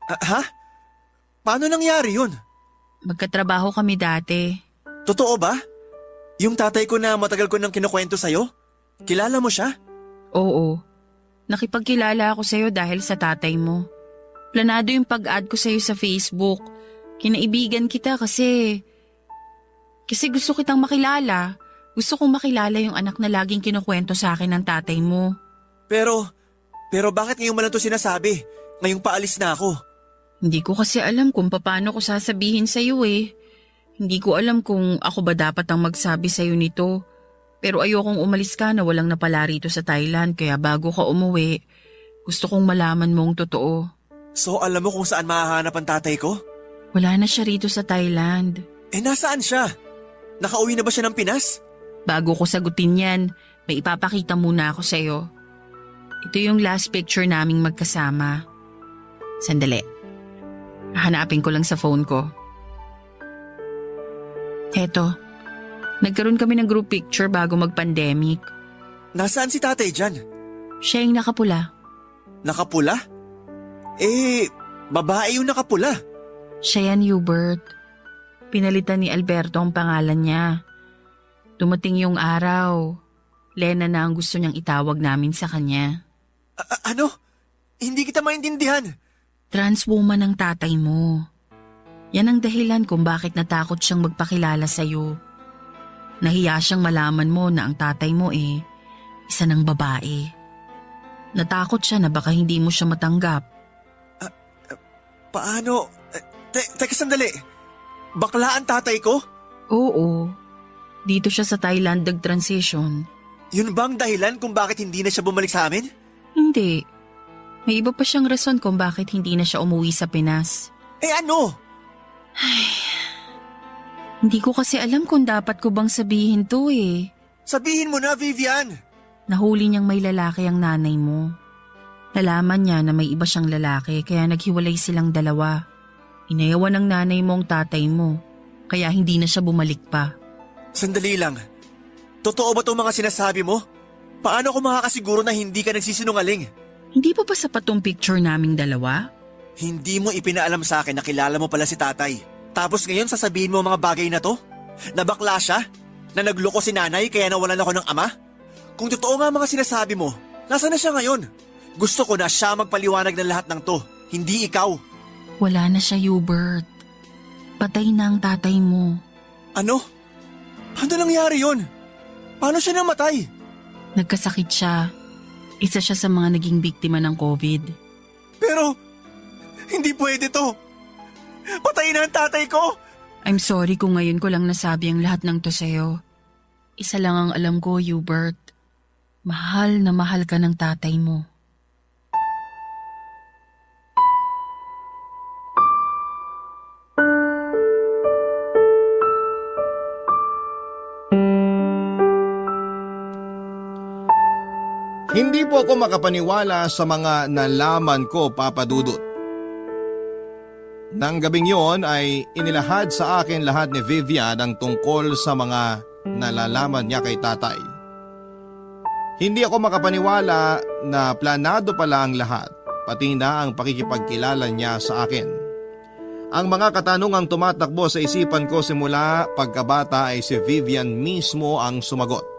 Ha? Paano nangyari yun? Magkatrabaho kami dati. Totoo ba? Yung tatay ko na matagal ko nang kinukwento sa'yo? Kilala mo siya? Oo. Nakipagkilala ako sa'yo dahil sa tatay mo. Planado yung pag-add ko sa'yo sa Facebook. Kinaibigan kita kasi gusto kitang makilala. Gusto kong makilala yung anak na laging kinukwento sa akin ng tatay mo. Pero bakit ngayon mo lang ito sinasabi? Ngayong paalis na ako. Hindi ko kasi alam kung paano ko sasabihin sa'yo eh. Hindi ko alam kung ako ba dapat ang magsabi sa'yo nito. Pero ayokong umalis ka na walang napala rito sa Thailand kaya bago ka umuwi, gusto kong malaman mo ang totoo. So alam mo kung saan mahahanap ang tatay ko? Wala na siya rito sa Thailand. Nasaan siya? Nakauwi na ba siya ng Pinas? Bago ko sagutin yan, may ipapakita muna ako sa'yo. Ito yung last picture naming magkasama. Sandali. Hanapin ko lang sa phone ko. Heto. Nagkaroon kami ng group picture bago mag-pandemic. Nasaan si tatay dyan? Siya yung nakapula. Nakapula? Babae yung nakapula. Siya yan, Hubert. Pinalitan ni Alberto ang pangalan niya. Dumating yung araw. Lena na ang gusto niyang itawag namin sa kanya. Ano? Hindi kita maintindihan. Trans woman ang tatay mo. Yan ang dahilan kung bakit natakot siyang magpakilala sa'yo. Nahiya siyang malaman mo na ang tatay mo isa ng babae. Natakot siya na baka hindi mo siya matanggap. Paano? Teka sandali. Bakla ang tatay ko? Oo. Dito siya sa Thailand nag-transition. Yun bang dahilan kung bakit hindi na siya bumalik sa amin? Hindi. May iba pa siyang rason kung bakit hindi na siya umuwi sa Pinas. Eh ano? Hindi ko kasi alam kung dapat ko bang sabihin to eh. Sabihin mo na, Vivian! Nahuli niyang may lalaki ang nanay mo. Nalaman niya na may iba siyang lalaki kaya naghiwalay silang dalawa. Inayawan ng nanay mo ang tatay mo, kaya hindi na siya bumalik pa. Sandali lang. Totoo ba itong mga sinasabi mo? Paano ko makakasiguro na hindi ka nagsisinungaling? Hindi pa ba sapat tong picture naming dalawa? Hindi mo ipinaalam sa akin na kilala mo pala si tatay. Tapos ngayon sasabihin mo ang mga bagay na to? Na bakla siya? Na nagloko si nanay kaya nawalan ako ng ama? Kung totoo nga mga sinasabi mo, nasaan na siya ngayon? Gusto ko na siya magpaliwanag ng lahat ng to, hindi ikaw. Wala na siya, Hubert. Patay na ang tatay mo. Ano? Ano nangyari yun? Paano siya namatay? Nagkasakit siya. Isa siya sa mga naging biktima ng COVID. Pero, hindi pwede to. Patay na ang tatay ko. I'm sorry kung ngayon ko lang nasabi ang lahat ng to sa'yo. Isa lang ang alam ko, Hubert. Mahal na mahal ka ng tatay mo. Hindi po ako makapaniwala sa mga nalaman ko, Papa Dudut. Nang gabing yon ay inilahad sa akin lahat ni Vivian ang tungkol sa mga nalalaman niya kay tatay. Hindi ako makapaniwala na planado pala ang lahat, pati na ang pakikipagkilala niya sa akin. Ang mga katanungang tumatakbo sa isipan ko simula pagkabata ay si Vivian mismo ang sumagot.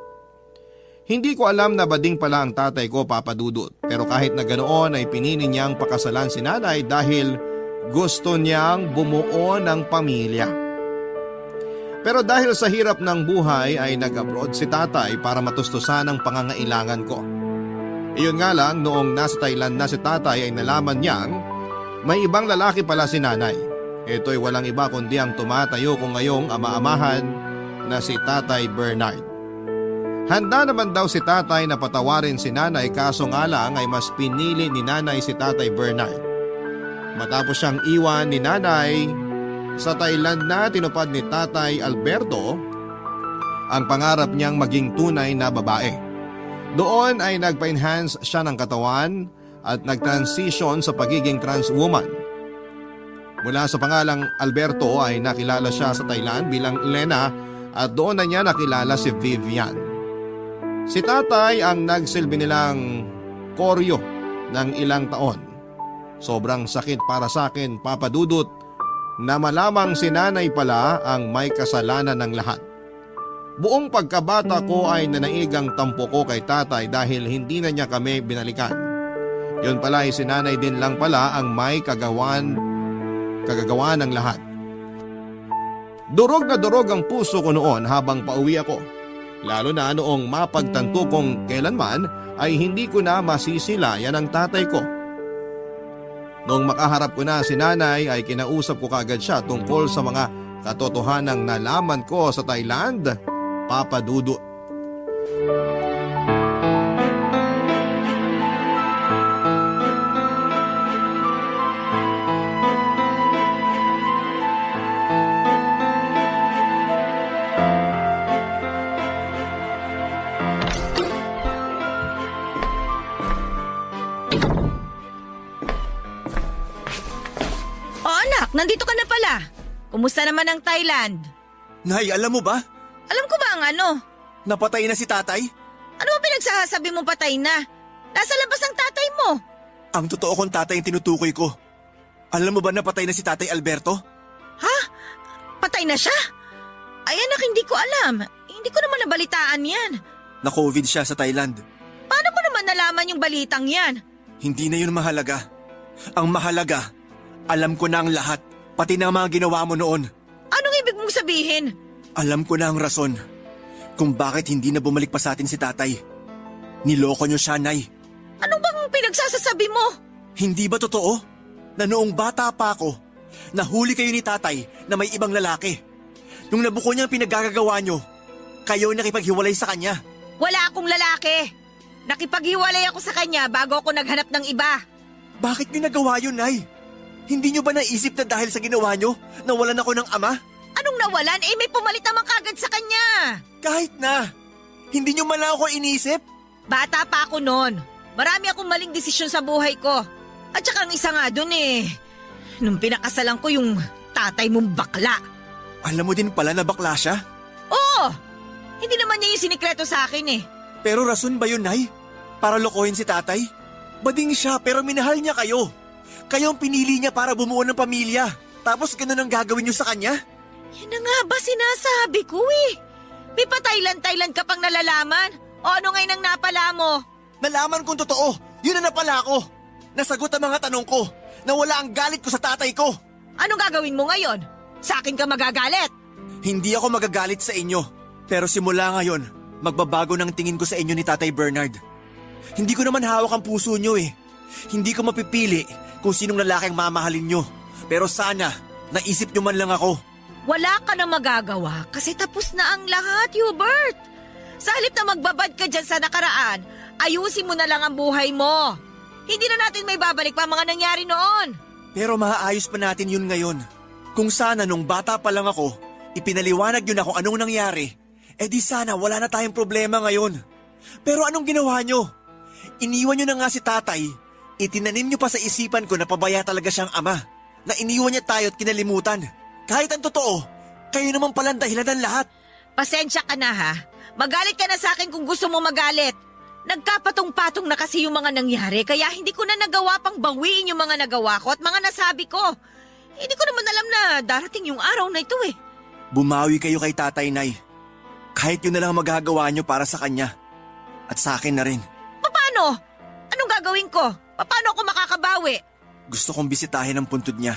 Hindi ko alam na bading pala ang tatay ko, Papa Dudut, pero kahit na ganoon ay pinili niyang pakasalan si nanay dahil gusto niyang bumuo ng pamilya. Pero dahil sa hirap ng buhay ay nag-abroad si tatay para matustusan ang pangangailangan ko. Iyon nga lang, noong nasa Thailand na si tatay ay nalaman niyang may ibang lalaki pala si nanay. Ito'y walang iba kundi ang tumatayo ko ngayong ama-amahan na si Tatay Bernard. Handa naman daw si tatay na patawarin si nanay kaso nga lang ay mas pinili ni nanay si Tatay Bernard. Matapos siyang iwan ni nanay sa Thailand na tinupad ni Tatay Alberto ang pangarap niyang maging tunay na babae. Doon ay nagpa-enhance siya ng katawan at nag-transition sa pagiging trans woman. Mula sa pangalang Alberto ay nakilala siya sa Thailand bilang Lena at doon na niya nakilala si Vivian. Si tatay ang nagsilbi nilang koryo ng ilang taon. Sobrang sakit para sa akin, Papa Dudut, na malamang si nanay pala ang may kasalanan ng lahat. Buong pagkabata ko ay nanaig ang tampo ko kay tatay dahil hindi na niya kami binalikan. Yun pala ay si nanay din lang pala ang may kagagawan ng lahat. Durog na durog ang puso ko noon habang pauwi ako. Lalo na noong mapagtanto kong kailanman ay hindi ko na masisilayan ang tatay ko. Noong makaharap ko na si nanay ay kinausap ko kaagad siya tungkol sa mga katotohanang nalaman ko sa Thailand, Papa Dudut. Nandito ka na pala. Kumusta naman ang Thailand? Nay, alam mo ba? Alam ko ba ang ano? Napatay na si tatay? Ano ba pinagsasabi mo patay na? Nasa labas ang tatay mo. Ang totoo kong tatay ang tinutukoy ko. Alam mo ba na patay na si Tatay Alberto? Ha? Patay na siya? Ay anak, hindi ko alam. Hindi ko naman nabalitaan yan. Na-COVID siya sa Thailand. Paano mo naman nalaman yung balitang yan? Hindi na yun mahalaga. Ang mahalaga, alam ko na ang lahat, pati na ang mga ginawa mo noon. Anong ibig mong sabihin? Alam ko na ang rason kung bakit hindi na bumalik pa sa atin si tatay. Niloko niyo siya, Nay. Ano bang pinagsasasabi mo? Hindi ba totoo na noong bata pa ako, nahuli kayo ni tatay na may ibang lalaki? Nung nabuko niya ang pinaggagawa niyo, kayo nakipaghiwalay sa kanya. Wala akong lalaki. Nakipaghiwalay ako sa kanya bago ako naghanap ng iba. Bakit niyo nagawa yun, Nay? Hindi nyo ba naisip na dahil sa ginawa nyo, nawalan ako ng ama? Anong nawalan? May pumalit naman kagad sa kanya. Kahit na. Hindi nyo man lang ako inisip? Bata pa ako noon. Marami akong maling desisyon sa buhay ko. At saka ang isa nga dun nung pinakasalan ko yung tatay mong bakla. Alam mo din pala na bakla siya? Oo! Hindi naman niya yung sinikreto sa akin Pero rason ba yun, Nay? Para lokohin si tatay? Bading siya pero minahal niya kayo. Kayo ang pinili niya para bumuo ng pamilya. Tapos ganun ang gagawin niyo sa kanya? Yan na nga ba sinasabi ko May pa-Thailand ka pang nalalaman? O ano ngayon ang napala mo? Nalaman kong totoo. Yun na napala ko. Nasagot ang mga tanong ko. Nawala ang galit ko sa tatay ko. Anong gagawin mo ngayon? Sa akin ka magagalit? Hindi ako magagalit sa inyo. Pero simula ngayon, magbabago ng tingin ko sa inyo ni Tatay Bernard. Hindi ko naman hawak ang puso nyo Hindi ko mapipili kung sinong lalaki ang mamahalin nyo. Pero sana, naisip nyo man lang ako. Wala ka na magagawa kasi tapos na ang lahat, Hubert. Sa halip na magbabad ka dyan sa nakaraan, ayusin mo na lang ang buhay mo. Hindi na natin may babalik pa mga nangyari noon. Pero maaayos pa natin yun ngayon. Kung sana nung bata pa lang ako, ipinaliwanag nyo na kung anong nangyari, di sana wala na tayong problema ngayon. Pero anong ginawa nyo? Iniwan nyo na nga si tatay. Itinanim nyo pa sa isipan ko na pabaya talaga siyang ama. Na iniwan niya tayo at kinalimutan. Kahit ang totoo, kayo naman pala ang dahilan ng lahat. Pasensya ka na ha. Magalit ka na sa akin kung gusto mo magalit. Nagkapatong-patong na kasi yung mga nangyari kaya hindi ko na nagawa pang bawiin yung mga nagawa ko at mga nasabi ko. Hindi ko naman alam na darating yung araw na ito Bumawi kayo kay tatay, Nay. Kahit yun na lang magagawa nyo para sa kanya. At sa akin na rin. Paano? Anong gagawin ko? Paano ako makakabawi? Gusto kong bisitahin ang puntod niya.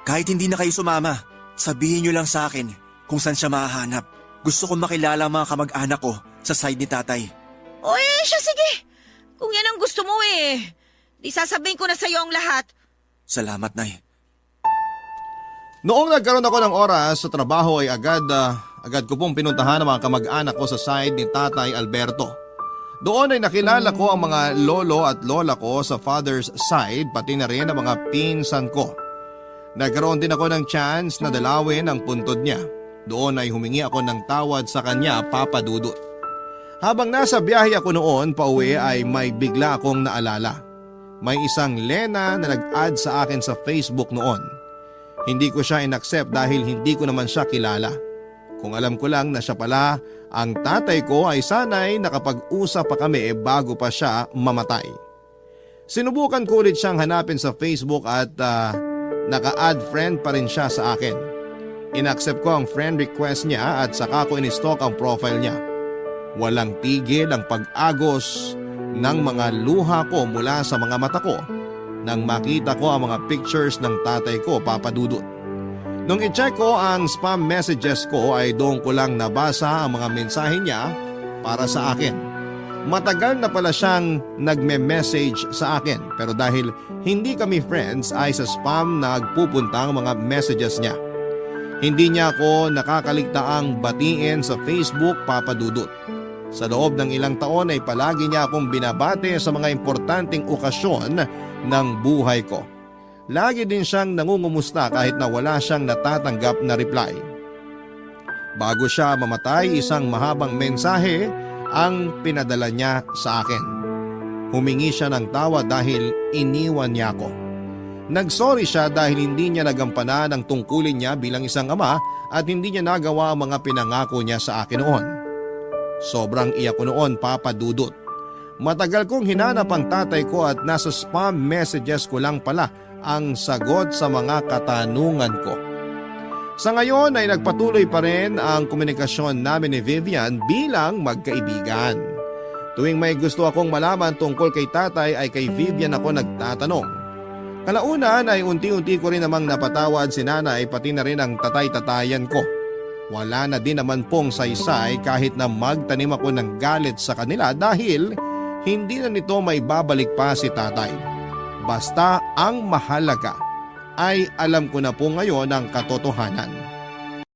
Kahit hindi na kayo sumama, sabihin nyo lang sa akin kung saan siya mahahanap. Gusto kong makilala ang mga kamag-anak ko sa side ni tatay. O siya sige. Kung yan ang gusto mo di sasabihin ko na sa'yo ang lahat. Salamat, Nay. Noong nagkaroon ako ng oras sa trabaho ay agad ko pong pinuntahan ang mga kamag-anak ko sa side ni Tatay Alberto. Doon ay nakilala ko ang mga lolo at lola ko sa father's side pati na rin ang mga pinsan ko. Nagkaroon din ako ng chance na dalawin ang puntod niya. Doon ay humingi ako ng tawad sa kanya, Papa Dudut. Habang nasa biyahe ako noon pauwi ay may bigla akong naalala. May isang Lena na nag-add sa akin sa Facebook noon. Hindi ko siya inaccept dahil hindi ko naman siya kilala. Kung alam ko lang na siya pala ang tatay ko ay sanay nakapag-usap pa kami bago pa siya mamatay. Sinubukan ko ulit siyang hanapin sa Facebook at naka-add friend pa rin siya sa akin. Inaccept ko ang friend request niya at saka ko in-stalk ang profile niya. Walang tigil ang pag-agos ng mga luha ko mula sa mga mata ko nang makita ko ang mga pictures ng tatay ko, Papa Dudut. Nung i-check ko ang spam messages ko ay doon ko lang nabasa ang mga mensahe niya para sa akin. Matagal na pala siyang nagme-message sa akin pero dahil hindi kami friends ay sa spam nagpupunta ang mga messages niya. Hindi niya ako nakakaligtaang batiin sa Facebook, Papa Dudut. Sa loob ng ilang taon ay palagi niya akong binabate sa mga importanteng okasyon ng buhay ko. Lagi din siyang nangungumusta kahit na wala siyang natatanggap na reply. Bago siya mamatay, isang mahabang mensahe ang pinadala niya sa akin. Humingi siya ng tawad dahil iniwan niya ako. Nagsorry siya dahil hindi niya nagampanan ang tungkulin niya bilang isang ama at hindi niya nagawa ang mga pinangako niya sa akin noon. Sobrang iyak ko noon, Papa Dudut. Matagal kong hinanap ang tatay ko at nasa spam messages ko lang pala ang sagot sa mga katanungan ko. Sa ngayon ay nagpatuloy pa rin ang komunikasyon namin ni Vivian bilang magkaibigan. Tuwing may gusto akong malaman tungkol kay tatay ay kay Vivian ako nagtatanong. Kalaunan ay unti-unti ko rin namang napatawad si nanay pati na rin ang tatay-tatayan ko. Wala na din naman pong saysay kahit na magtanim ako ng galit sa kanila dahil hindi na nito may babalik pa si tatay. Basta ang mahalaga ay alam ko na po ngayon ang katotohanan.